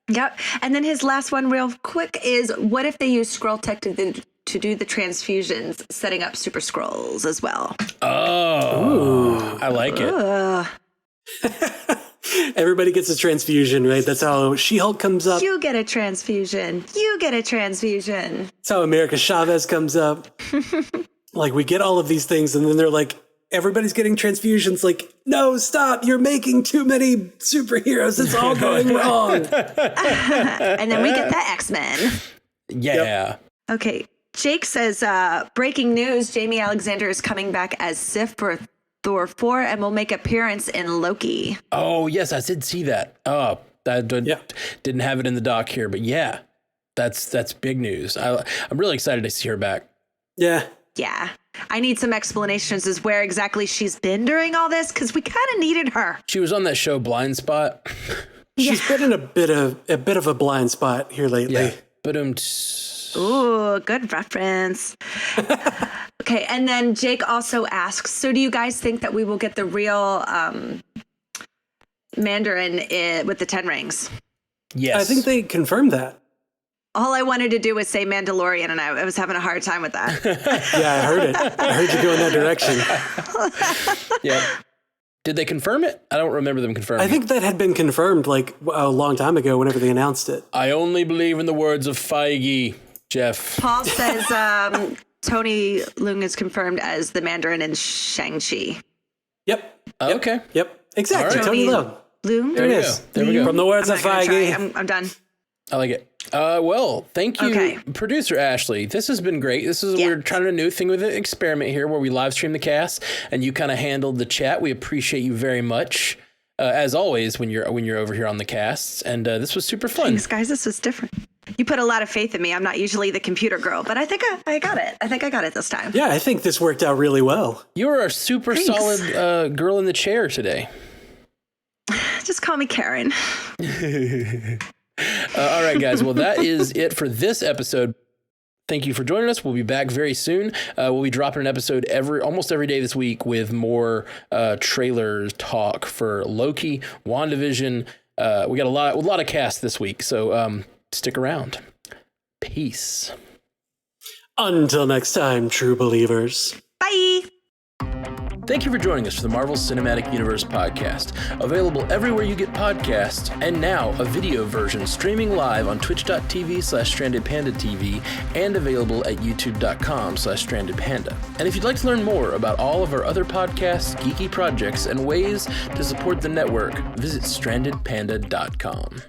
Yep. And then his last one real quick is, what if they use Skrull tech to do the transfusions, setting up super Skrulls as well? Oh, ooh. I like it. Everybody gets a transfusion, right? That's how She-Hulk comes up. You get a transfusion. That's how America Chavez comes up. Like, we get all of these things, and then they're like, everybody's getting transfusions. Like, no, stop. You're making too many superheroes. It's all going wrong. And then we get the X-Men. Yeah. Yep. Okay. Jake says, breaking news, Jamie Alexander is coming back as Sif for Thor 4 and will make appearance in Loki. Oh, yes, I did see that. Oh, didn't have it in the doc here, but yeah, that's big news. I'm really excited to see her back. Yeah. Yeah. I need some explanations as where exactly she's been during all this, because we kind of needed her. She was on that show Blind Spot. She's been in a bit of a blind spot here lately. Yeah. But ooh, good reference. Okay, and then Jake also asks, so do you guys think that we will get the real Mandarin with the 10 rings? Yes. I think they confirmed that. All I wanted to do was say Mandalorian, and I was having a hard time with that. Yeah, I heard it. I heard you go in that direction. Yeah. Did they confirm it? I don't remember them confirming. I think that had been confirmed like a long time ago whenever they announced it. I only believe in the words of Feige, Jeff. Paul says Tony Leung is confirmed as the Mandarin in Shang-Chi. Yep. Okay. Yep. Exactly. All right. Tony Leung. Leung? There it is. There we go. From the words I'm of not gonna Feige. try. I'm done. I like it. Well, thank you, Okay. Producer Ashley. This has been great. We're trying a new thing with an experiment here where we live stream the cast and you kind of handled the chat. We appreciate you very much, as always, when you're over here on the casts. And this was super fun. Thanks, guys. This was different. You put a lot of faith in me. I'm not usually the computer girl, but I think I got it. I think I got it this time. Yeah, I think this worked out really well. You were a super solid girl in the chair today. Just call me Karen. All right, guys. Well, that is it for this episode. Thank you for joining us. We'll be back very soon. We'll be dropping an episode almost every day this week with more trailer talk for Loki, WandaVision. We got a lot of cast this week, so stick around. Peace. Until next time, true believers. Bye. Thank you for joining us for the Marvel Cinematic Universe podcast, available everywhere you get podcasts, and now a video version streaming live on twitch.tv/strandedpandatv and available at youtube.com/strandedpanda. And if you'd like to learn more about all of our other podcasts, geeky projects, and ways to support the network, visit strandedpanda.com.